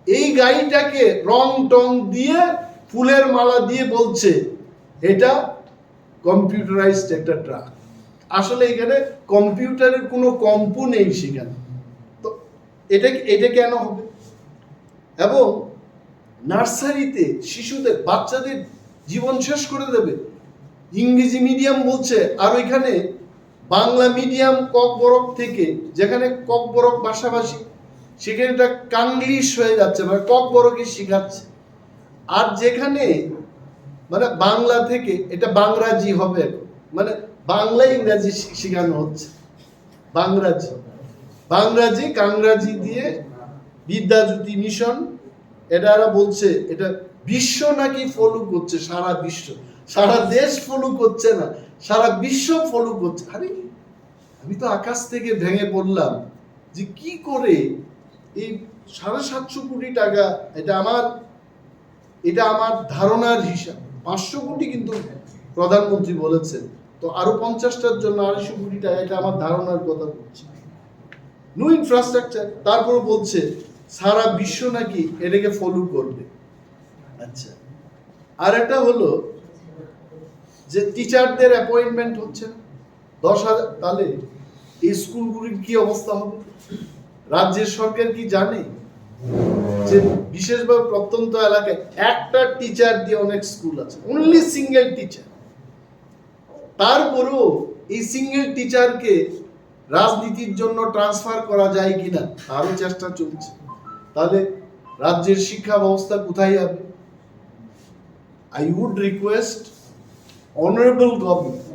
A: এই গাড়িটাকে রং টং দিয়ে ফুলের মালা দিয়ে বলছে এটা কম্পিউটারাইজড একটা ট্রাক। আসলে এখানে কম্পিউটারের কোনো কম্পু নেই সেখানে। তো এটা কেন হবে? এবং নার্সারিতে শিশুদের, বাচ্চাদের জীবন শেষ করে দেবে। ইংরেজি মিডিয়াম বলছে, আর ওইখানে বাংলা মিডিয়াম ককবরক থেকে, যেখানে ককবরক ভাষাভাষী, সেখানে এটা কাংলিশ হয়ে যাচ্ছে, মানে ককবরকই শিখাচ্ছে। আর যেখানে মানে বাংলা থেকে এটা বাংরাজি হবে, মানে বাংলা ইংরাজি শেখানো হচ্ছে। বাংরাজি কাংরাজি দিয়ে বিদ্যাজ্যোতি মিশন, এটা বলছে এটা বিশ্ব নাকি ফলো করছে, সারা বিশ্ব, সারা দেশ ফলো করছে না, সারা বিশ্ব ফলো করছে। আরে আমি তো আকাশ থেকে ভেঙে পড়লাম যে কি করে এই 750 কোটি টাকা, এটা আমার ধারণার হিসাব। 500 কোটি কিন্তু প্রধানমন্ত্রী বলেছেন, তো আরো 50টার জন্য 250 কোটি টাকা, এটা আমার ধারণার কথা বলছি। নো ইনফ্রাস্ট্রাকচার, তারপর বলছে সারা বিশ্ব নাকি এটাকে ফলো করবে। আচ্ছা, আর একটা হলো যে টিচারদের অ্যাপয়েন্টমেন্ট হচ্ছে না, 10,000। তাহলে এই স্কুলগুলির কি অবস্থা হবে? রাজ্যের সরকার কি জানে যে বিশেষভাবে প্রত্যন্ত এলাকায় একটা টিচার দিয়ে অনেক স্কুল আছে, অনলি সিঙ্গেল টিচার। তারপরেও এই সিঙ্গেল টিচারকে রাজনীতির জন্য ট্রান্সফার করা যায় কিনা তারও চেষ্টা চলছে। তাহলে রাজ্যের শিক্ষা ব্যবস্থা কোথায় যাবে? I would request honourable government,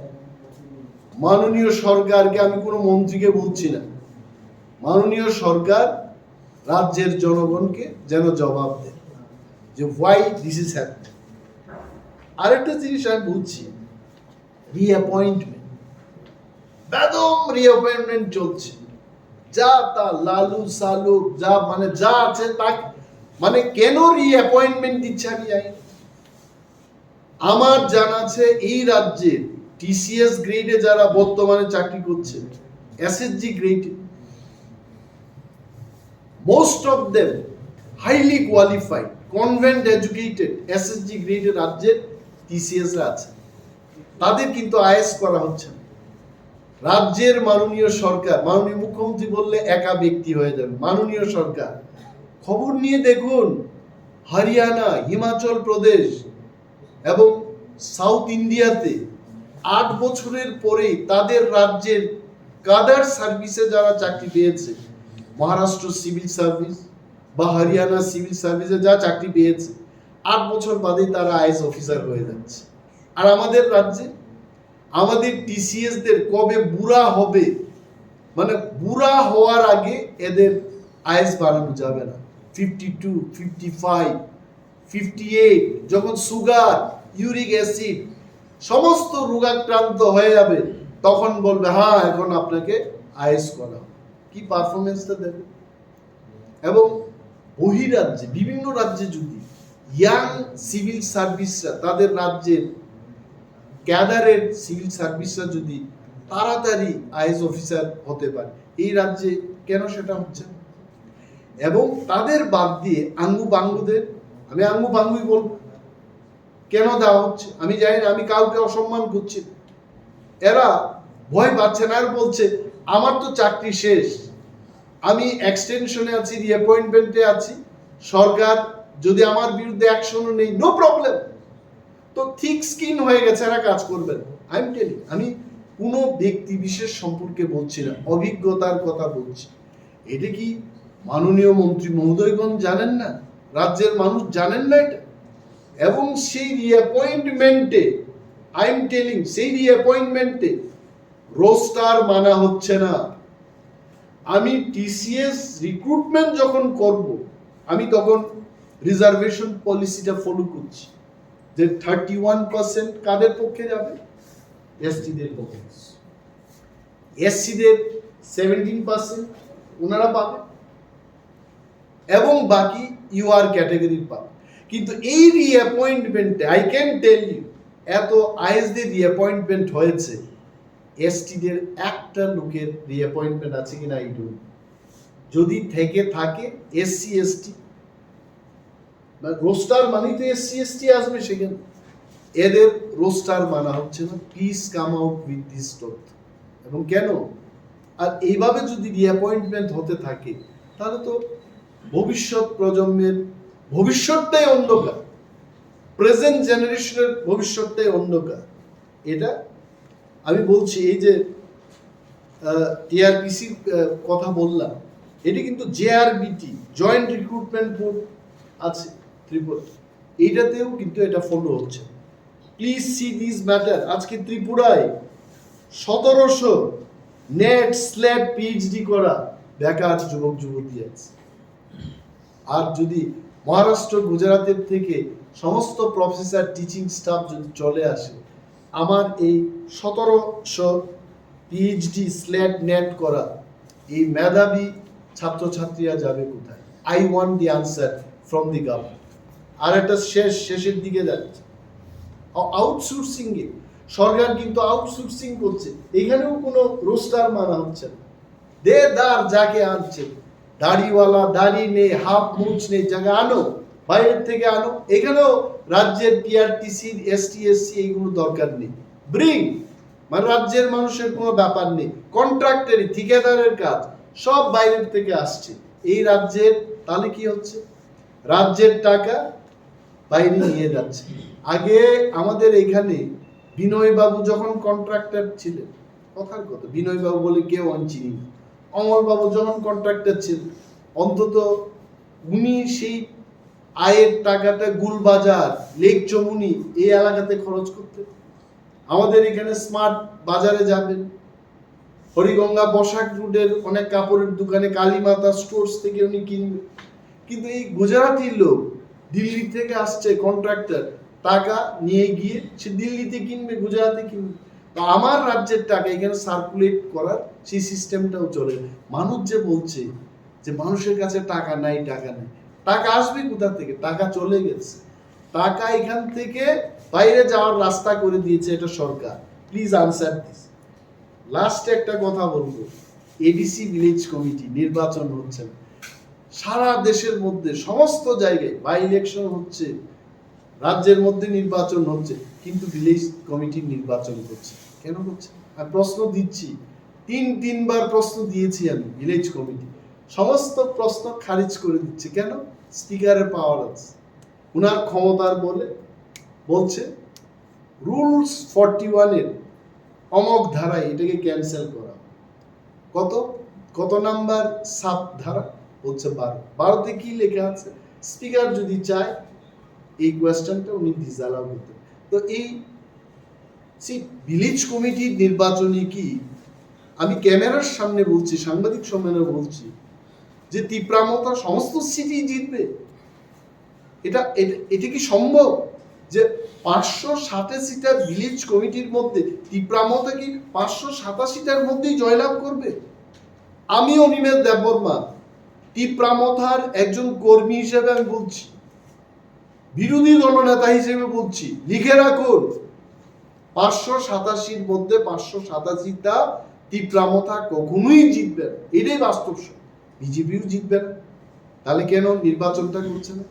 A: মাননীয় সরকারকে, আমি কোনো মন্ত্রীকে বলছি না, মাননীয় সরকার রাজ্যের জনগণকে যেন জবাব দেয় যে হোয়াই দিস ইজ হ্যাপেনিং। আরেকটা জিনিস আমি বলছি, রিঅ্যাপয়েন্টমেন্ট, বেদম রিঅ্যাপয়েন্টমেন্ট চলছে, যা তা লালু সালু যা মানে যা আছে তা, মানে কেন রিঅ্যাপয়েন্টমেন্ট দিচ্ছে আমি জানি। আমার জানা আছে এই রাজ্যের টিসিএস গ্রেডে যারা বর্তমানে চাকরি করছে, এসএসজি গ্রেডে, most of them highly qualified, convent educated, SSG গ্রেডে রাজ্যের টিসিএস আছে, তাদের কিন্তু আইএস করা হচ্ছে না। রাজ্যের মাননীয় সরকার, মাননীয় মুখ্যমন্ত্রী বললে একা ব্যক্তি হয়ে যাবে, মাননীয় সরকার খবর নিয়ে দেখুন, হরিয়ানা, হিমাচল প্রদেশ এবং সাউথ ইন্ডিয়াতে 8 বছরের পরেই তাদের রাজ্যের কাডার সার্ভিসে যারা চাকরি পেয়েছে, মহারাষ্ট্র সিভিল সার্ভিস বা হরিয়ানা সিভিল সার্ভিসে যা চাকরি পেয়েছে, 8 বছর বাদেই তারা আইএস অফিসার হয়ে যাচ্ছে। আর আমাদের রাজ্যে আমাদের টিসিএস দের কবে বুড়া হবে, মানে বুড়া হওয়ার আগে এদের আইএস বাড়ানো যাবে না। 52, 55, 58 যখন সুগার, ইউরিক অ্যাসিড সমস্ত রোগাক্রান্ত হয়ে যাবে, তখন বলবে হ্যাঁ এখন আপনাকে আইএস করা, কি পারফরমেন্সটা দেবে। এবং বহিরাজ্যে, বিভিন্ন রাজ্যে যদি ইয়াং সিভিল সার্ভিসরা, তাদের রাজ্যের ক্যাডারের সিভিল সার্ভিসরা যদি তাড়াতাড়ি আইএস অফিসার হতে পারে, এই রাজ্যে কেন সেটা হচ্ছে না? এবং তাদের বাদ দিয়ে আঙ্গু বাঙ্গুদের, আমি আঙ্গু বাঙ্গুই বলবো, কেন দেওয়া হচ্ছে আমি জানি না, আমি কাউকে অসম্মান করছি, এরা ভয় পাচ্ছে না, আর বলছে আমার তো চাকরি শেষ, আমি এক্সটেনশনে আছি, রিঅ্যাপয়েন্টমেন্টে আছি, সরকার যদি আমার বিরুদ্ধে অ্যাকশনও নেই, নো প্রবলেম। তো থিক স্কিন হয়ে গেছে, এরা কাজ করবেন। আই এম টেলিং, আমি কোনো ব্যক্তি বিশেষ সম্পর্কে বলছি না, অভিজ্ঞতার কথা বলছি। এটা কি মাননীয় মন্ত্রী মহোদয়গণ জানেন না? রাজ্যের মানুষ জানেন না এটা? এবং সেই রিঅ্যাপয়েন্টমেন্টে, আই এম টেলিং, সেই রিঅ্যাপয়েন্টমেন্টে রোস্টার মানা হচ্ছে না। আমি টিসিএস রিক্রুটমেন্ট যখন করব, আমি তখন রিজার্ভেশন পলিসিটা ফলো করছি, যে 31% কাদের পক্ষে যাবে? এসটিদের পক্ষে। এসসিদের 17% ওনারা পাবে, এবং বাকি ইউআর ক্যাটাগরির পাবে। কিন্তু এই রিঅ্যাপয়েন্টমেন্টে আই ক্যান টেল ইউ, এত আইএসদের রিঅ্যাপয়েন্টমেন্ট হয়েছে, এসটিদের একটা লোকের রিঅ্যাপয়েন্টমেন্ট আছে কিনা আই ডোন্ট। যদি থেকে থাকে এসসি এসটি, রোস্টার মানেই তো এসসি এসটি আসবে সেখানে, এদের রোস্টার মানা হচ্ছে না। Please come out with this তথ্য। এবং কেন? আর এইভাবে যদি রিঅ্যাপয়েন্টমেন্ট হতে থাকে, তাহলে তো ভবিষ্যৎ প্রজন্মের ভবিষ্যৎটাই অন্ধকার, প্রেজেন্ট জেনারেশনের ভবিষ্যৎটাই অন্ধকার। এটা আমি বলছি, এই যে টিআরপিসির কথা বললাম, এটি কিন্তু জেআরবিটি, জয়েন্ট রিক্রুটমেন্ট বোর্ড আছে ত্রিপুরা, এইটাতেও কিন্তু এটা ফলো হচ্ছে। Please see this matter. আজকে ত্রিপুরায় 1700 নেট স্ল্যাট পিএইচডি করা বেকার যুবক যুবতী আছে। আর যদি মহারাষ্ট্র গুজরাটের থেকে সমস্ত প্রফেসর টিচিং স্টাফ যদি চলে আসে, আমার এই 1700 পিএইচডি স্ল্যাট নেট করা এই মেধাবী ছাত্রছাত্রীরা যাবে কোথায়? I want the answer from the government. আর একটা শেষের দিকে যাচ্ছে আউটসোর্সিং এ, সরকার কিন্তু আউটসোর্সিং করছে, এখানেও কোনো রোস্টার মানা হচ্ছে না। দেদার যাকে আনছে, দাড়িওয়ালা, দাড়ি নেই, হাফ মুচ নেই, যাকে আনো বাইরের থেকে আনো, এখানেও রাজ্যের পিআরটিসি, এসটি এসসি এইগুলো দরকার নেই, ব্রিং। মানে রাজ্যের মানুষের কোনো ব্যাপার নেই, কন্ট্রাক্টরি ঠিকাদারের কাজ সব বাইরের থেকে আসছে এই রাজ্যের। তাহলে কি হচ্ছে? রাজ্যের টাকা বাইরে নিয়ে যাচ্ছে। আগে আমাদের এখানে বিনয়বাবু যখন কন্ট্রাক্টর ছিলেন, কথার কথা, বিনয়বাবু বলে কেউ চিনি না, অমলবাবু যখন কন্ট্রাক্টর ছিলেন, অন্তত উনি সেই আয়ের টাকাটা গুলবাজার, লেক চমুনি এই এলাকাতে খরচ করতে। আমাদের এখানে স্মার্ট বাজারে যাবেন, হরিগঙ্গা বসাক রোডের অনেক কাপড়ের দোকানে, কালীমাতা স্টোর্স থেকে উনি কিনবেন। কিন্তু এই গুজরাটি লোক দিল্লি থেকে আসছে কন্ট্রাক্টর, টাকা নিয়ে গিয়ে সে দিল্লিতে কিনবে, গুজরাটে কিনবে। তো আমার রাজ্যের টাকা এখানে সার্কুলেট করার সেই সিস্টেমটাও চলে। মানুষ যে বলছে যে মানুষের কাছে টাকা নাই, টাকা নাই, টাকা আসবে কোথা থেকে? টাকা চলে গেছে, টাকা এখান থেকে বাইরে যাওয়ার রাস্তা করে দিয়েছে এটা সরকার। Please answer this. লাস্টে একটা কথা বলবো, এডিসি ভিলেজ কমিটি নির্বাচন হচ্ছে না। সারা দেশের মধ্যে সমস্ত জায়গায় বাই ইলেকশন হচ্ছে, রাজ্যের মধ্যে নির্বাচন হচ্ছে, কিন্তু ভিলেজ কমিটি নির্বাচন করছে কেন করছে? আমি প্রশ্ন দিচ্ছি, তিনবার প্রশ্ন দিয়েছি আমি ভিলেজ কমিটি, সমস্ত প্রশ্ন খারিজ করে দিচ্ছে কেন? স্পিকারের পাওয়ার আছে, উনার ক্ষমতার বলে বলছে রুলস 41 এর অমক ধারায় এটাকে ক্যান্সেল করা। কত নাম্বার সাব ধারা? বলছে 12তে কি লেখা আছে? স্পিকার যদি চায় এই কোয়েশ্চেনটা উনি ডিসঅ্যালাউ করতে। তো এই ভিলেজ কমিটির নির্বাচনে কি, আমি ক্যামেরার সামনে বলছি, সাংবাদিক সম্মেলনে বলছি যে তীব্রামতা সমস্ত সিটি জিতবে? এটা কি সম্ভব যে 587টা ভিলেজ কমিটির মধ্যে তীব্রামতা কি 587টার মধ্যেই জয়লাভ করবে? আমি অনিমেষ দেববর্মা তীব্রামতার একজন কর্মী হিসেবে আমি বলছি, বিরোধী দলনেতা হিসেবে বলছি, লিখে রাখুন 587-র মধ্যে 587টা তীব্রামতা কখনোই জিতবে না, এটাই বাস্তব। বিজেপিও জিতবে না। তাহলে কেন নির্বাচনটা করছে না?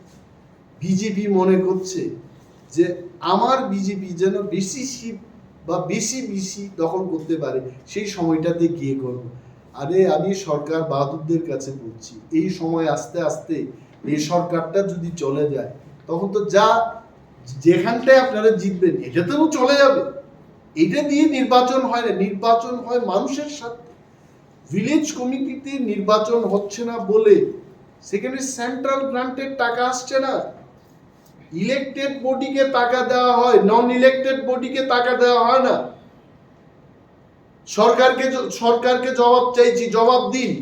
A: বিজেপি মনে করছে যে আমার বিজেপি যেন বেশি সিট বা বেশি দখল করতে পারে, সেই সময়টাতে গিয়ে করব। আরে আমি সরকার বাহাদুরদের কাছে বলছি, এই সময় আস্তে আস্তে এই সরকারটা যদি চলে যায় তখন তো যা যেখানটায় আপনারা জিতবেন এটা তো চলে যাবে। এটা দিয়ে নির্বাচন হয় না, নির্বাচন হয় মানুষের সাথে। ভিলেজ কমিটিতে নির্বাচন হচ্ছে না বলে সেখানে সেন্ট্রাল গ্রান্টের টাকা আসছে না, ইলেক্টেড বডিকে টাকা দেওয়া হয়, নন ইলেক্টেড বডিকে টাকা দেওয়া হয় না। সরকারকে জবাব চাইছি, জবাব দিন।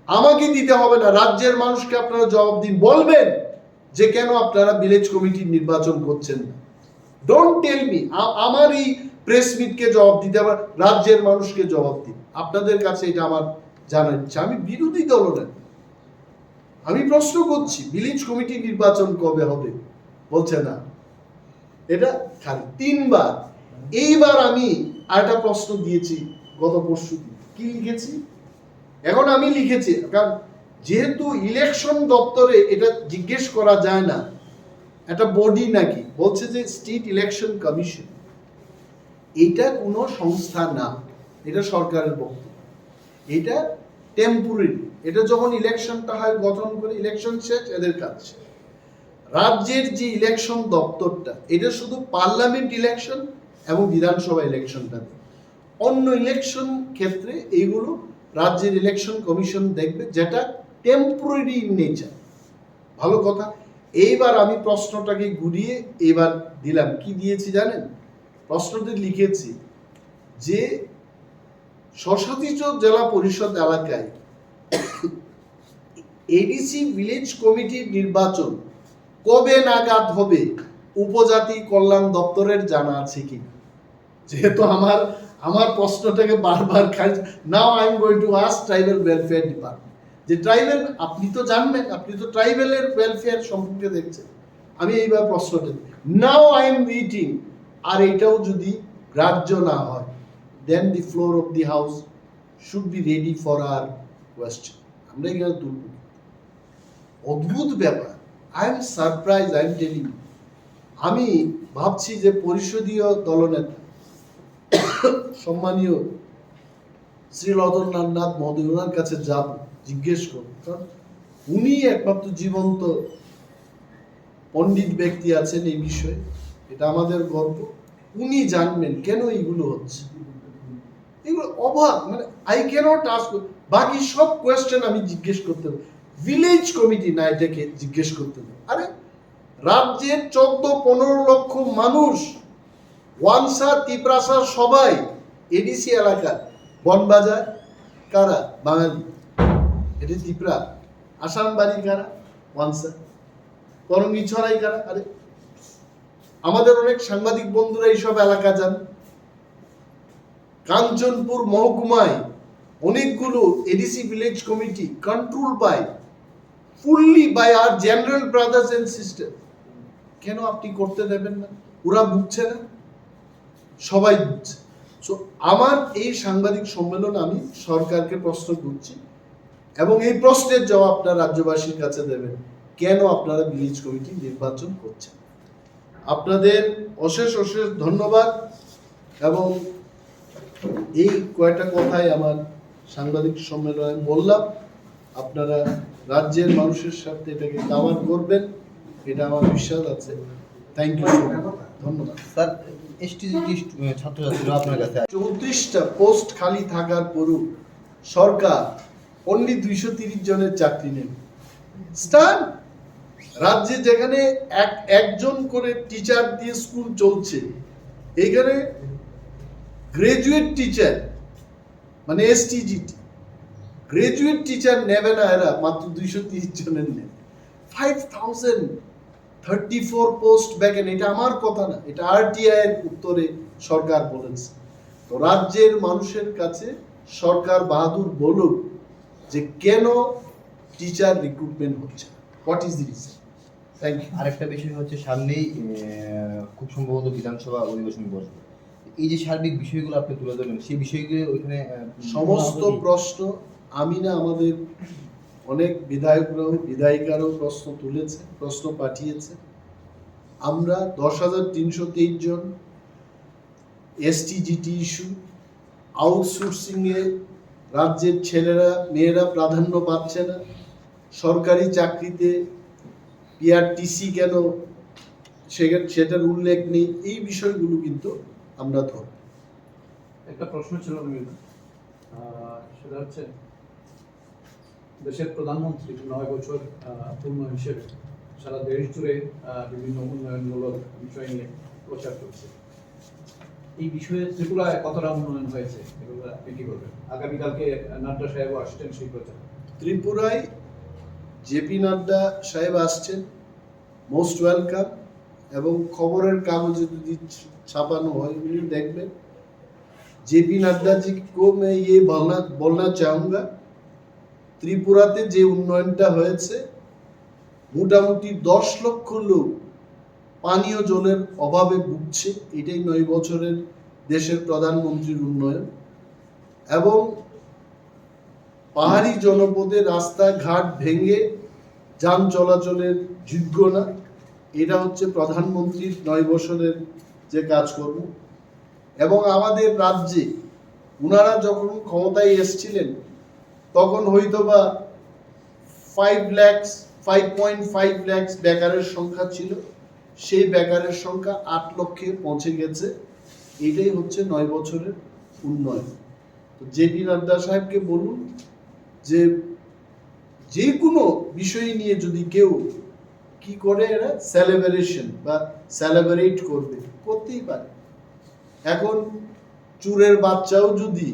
A: আমাকে দিতে হবে না, রাজ্যের মানুষকে আপনারা জবাব দিন, বলবেন যে কেন আপনারা ভিলেজ কমিটির নির্বাচন করছেন না। ডোন্ট টেল মি আমার এই প্রেস মিটকে জবাব দিতে হবে, রাজ্যের মানুষকে জবাব দিন। আপনাদের কাছে এটা আমার জানার ইচ্ছা। আমি বিরোধী দল না, আমি প্রশ্ন করছি ভিলেজ কমিটি নির্বাচন কবে হবে, বলছে না। এটা খালি 3 বার। এইবার আমি আরেকটা প্রশ্ন দিয়েছি গত পরশু দিন, কি লিখেছি এখন আমি লিখেছি, কারণ যেহেতু ইলেকশন দপ্তরে এটা জিজ্ঞেস করা যায় না, একটা বডি নাকি বলছে যে স্টেট ইলেকশন কমিশন, এটা কোনো সংস্থা না, এটা সরকারের বক্তব্য, এটা টেম্পোরারি, এটা যখন ইলেকশনটা হয় গঠন করে, ইলেকশন শেষ এদের কাজ। রাজ্যের যে ইলেকশন দপ্তরটা এটা শুধু পার্লামেন্ট ইলেকশন এবং বিধানসভা ইলেকশনটা, অন্য ইলেকশন ক্ষেত্রে এইগুলো রাজ্যের ইলেকশন কমিশন দেখবে, যেটা টেম্পোরারি ইন নেচার। ভালো কথা। এইবার আমি প্রশ্নটাকে ঘুরিয়ে এবার দিলাম, কি দিয়েছি জানেন? প্রশ্নটি লিখেছি যে স্বশাসিত জেলা পরিষদ এলাকায় এডিসি ভিলেজ কমিটির নির্বাচন কবে নাগাদ হবে উপজাতি কল্যাণ দপ্তরের জানা আছে কি? যেহেতু আমার প্রশ্নটাকে বারবার নাও I am going to ask tribal welfare department, যে ট্রাইবাল, আপনি তো জানবেন, আপনি তো ট্রাইবালের ওয়েলফেয়ার সম্পর্কে দেখছেন, আমি এইবার প্রশ্নটা নাও আই এম ওয়েটিং। আর এটাও যদি গ্রাহ্য না হয়, then the floor of the house should be ready for our question. আমরা এখানে তুলব। অদ্ভুত ব্যাপার, I am surprise, I am telling. আমি ভাবছি যে পরিষদীয় দলনেতা সম্মানীয় শ্রী রতননাথ মহোদয়, ওনার কাছে যাব, জিজ্ঞেস করব, কারণ উনি একমাত্র জীবন্ত পণ্ডিত ব্যক্তি আছেন এই বিষয়ে, এটা আমাদের গর্ব। উনি জানবেন কেন এইগুলো হচ্ছে, এগুলো অবাক, মানে আই ক্যানট আস্ক। বাকি সব কোয়েশ্চেন আমি জিজ্ঞেস করতে হবে, ভিলেজ কমিটি না এটাকে জিজ্ঞেস করতে হবে। আরে রাজ্যের 14-15 লক্ষ মানুষ, ওয়ানসা তিপ্রাসা সবাই এডিসি এলাকা, বনবাজার কারা? বাঙালি, এটা তিপ্রা। আসামবাড়ি কারা? ওয়ানসা। করঙ্গি ছড়াই কারা? আরে আমাদের অনেক সাংবাদিক বন্ধুরা এইসব এলাকা যান। কাঞ্চনপুর মহকুমায় অনেকগুলো ADC village committee control by, fully by আর জেনারেল ব্রাদার্স এন্ড সিস্টার। কেন আপনি করতে দেবেন না? ওরা বুঝছে না, সবাই বুঝছে। সো আমার এই সাংবাদিক সম্মেলন আমি সরকারকে প্রশ্ন করছি, এবং এই প্রশ্নের জবাবটা রাজ্যবাসীর কাছে দেবেন, কেন আপনারা ভিলেজ কমিটি নির্বাচন করছেন। আপনাদের অশেষ অশেষ ধন্যবাদ। এবং এই কয়টা কথাই আমার সাংবাদিক সম্মেলনে বললাম, আপনারা রাজ্যের মানুষের সাথে এটাকে কাভার করবেন, এটা আমার বিশ্বাস আছে। থ্যাংক ইউ, ধন্যবাদ।
B: স্যার, এসটিজিটি ছাত্রছাত্রীরা আপনার কাছে
A: 34টা পোস্ট খালি থাকার পরও সরকার অনলি 230 জনের চাকরি নেবে। স্টার রাজ্যে যেখানে একজন করে টিচার দিয়ে স্কুল চলছে, এইখানে গ্রাজুয়েট টিচার মানে এসটিজিটি গ্রাজুয়েট টিচার নেবে না, এরা মাত্র 230 জনের নেবে। 5034 পোস্ট ভ্যাকেন্ট, এটা আমার কথা না, এটা আরটিআই এর উত্তরে সরকার বলেছে। তো রাজ্যের মানুষের কাছে সরকার বাহাদুর বলুক যে কেন টিচার রিক্রুটমেন্ট হচ্ছে, what is the reason. Thank you.
B: আরেকটা বিষয় হচ্ছে, সামনেই খুব সম্ভবত বিধানসভা অধিবেশন বসবে, এই যে সার্বিক বিষয়গুলো আপনি তুলে ধরবেন, সেই বিষয়গুলো ওইখানে
A: সমস্ত প্রশ্ন আমি না, আমাদের অনেক বিধায়িকারাও প্রশ্ন তুলেছে, প্রশ্ন পাঠিয়েছে। আমরা 10,323 জন এসটিজিটি ইস্যু, আউটসোর্সিং এ রাজ্যের ছেলেরা মেয়েরা প্রাধান্য পাচ্ছে না, সরকারি চাকরিতে পিআরটিসি কেন সেটার উল্লেখ নেই, এই বিষয়গুলো কিন্তু আমরা ধরব।
C: একটা প্রশ্ন ছিল সেটা হচ্ছে দেশের প্রধানমন্ত্রী 9 বছর পূর্ণ হিসেবে সারা দেশ জুড়ে বিভিন্ন উন্নয়নমূলক বিষয় নিয়ে প্রচার করছে। এই বিষয়ে ত্রিপুরায় কতটা উন্নয়ন হয়েছে এগুলো আপনি কি বলবেন? আগামীকালকে নাড্ডা সাহেব আসছেন সেই প্রচার।
A: ত্রিপুরায় জেপি নাড্ডা সাহেব আসছেন, মোস্ট ওয়েলকাম। এবং খবরের কাগজে যদি ছাপানো হয় উনি দেখবেন। जेपी नड्डा जी को मैं ये बोलना चाहूँगा, ত্রিপুরাতে যে উন্নয়নটা হয়েছে, মোটামুটি 10 লক্ষ লোক পানীয় জলের অভাবে ভুগছে, এটাই 9 বছরের দেশের প্রধানমন্ত্রীর উন্নয়ন। এবং পাহাড়ি জনপদে রাস্তাঘাট ভেঙে যান চলাচলের যোগ্য না, এটা হচ্ছে প্রধানমন্ত্রীর 9 বছরের যে কাজকর্ম। এবং আমাদের রাজ্যে উনারা যখন ক্ষমতায় এসেছিলেন তখন হয়তোবা 5.5 লাখ বেকারের সংখ্যা ছিল, সেই বেকারের সংখ্যা 8 লক্ষে পৌঁছে গেছে। এটাই হচ্ছে 9 বছরের উন্নয়ন। তো জেপি নাড্ডা সাহেবকে বলুন যে কোনো বিষয় নিয়ে যদি কেউ কি করে এরা সেলিব্রেশন বা সেলিব্রেট করতেই পারে। এখন চুরের বাচ্চাও যদি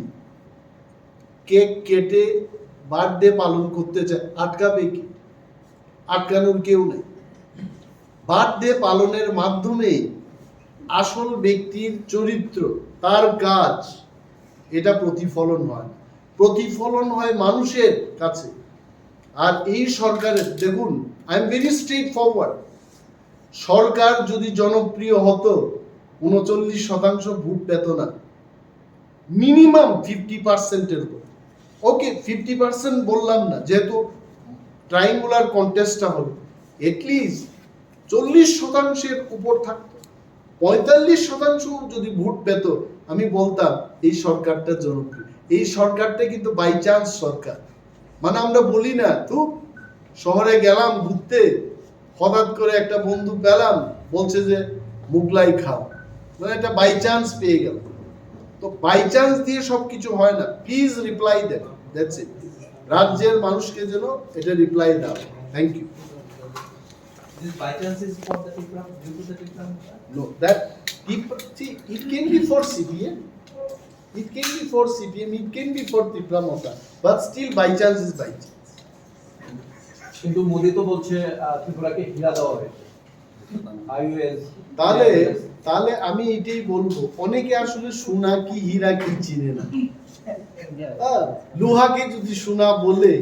A: কেক কেটে বার্থডে পালন করতে চায়, আটকাবে কি? আটকানোর কেউ নেই। বার্থডে পালনের মাধ্যমে আসল ব্যক্তির চরিত্র, তার কাজ, এটা প্রতিফলন হয়। প্রতিফলন হয় মানুষের কাছে। আর এই সরকারের দেখুন, I am very straightforward, সরকার যদি জনপ্রিয় হতো 39% ভোট পেত না, মিনিমাম 50%-এর উপর। ওকে 50% বললাম না, যেহেতু ট্রায়াঙ্গুলার কন্টেস্টটা হবে, এটলিস্ট 40%-এর উপর থাকতো। 45% যদি ভোট পেত, আমি বলতাম এই সরকারটা জনপ্রিয়। এই সরকারটা কিন্তু বাই চান্স সরকার, মানে আমরা বলি না তো শহরে গেলাম ঘুরতে, হঠাৎ করে একটা বন্ধু পেলাম, বলছে যে মুগলাই খাও, মানে এটা বাই চান্স পেয়ে গেল। তো বাই চান্স দিয়ে সবকিছু হয় না। প্লিজ রিপ্লাই দেন, দ্যাটস ইট। রাজ্যের মানুষকে যেন এটা রিপ্লাই দাও। Thank you.
D: This by chance is for the Tikram, due to the Tikram?
A: No, that people see, it can be for CPM, it can be for CPM, it can be for Tipramota, but still by chance is by chance.
C: কিন্তু মোদি তো বলছে ত্রিপুরাকে হীরা দেওয়া হয়েছে, iOS.
A: তাহলে আমি এটাই বলবো, অনেকে আসলে সোনা কি হীরা কি চিনে না। লোহাকে যদি সোনা বলে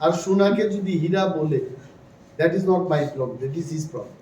A: আর সোনাকে যদি হীরা বলে, that is not my problem, that is his problem.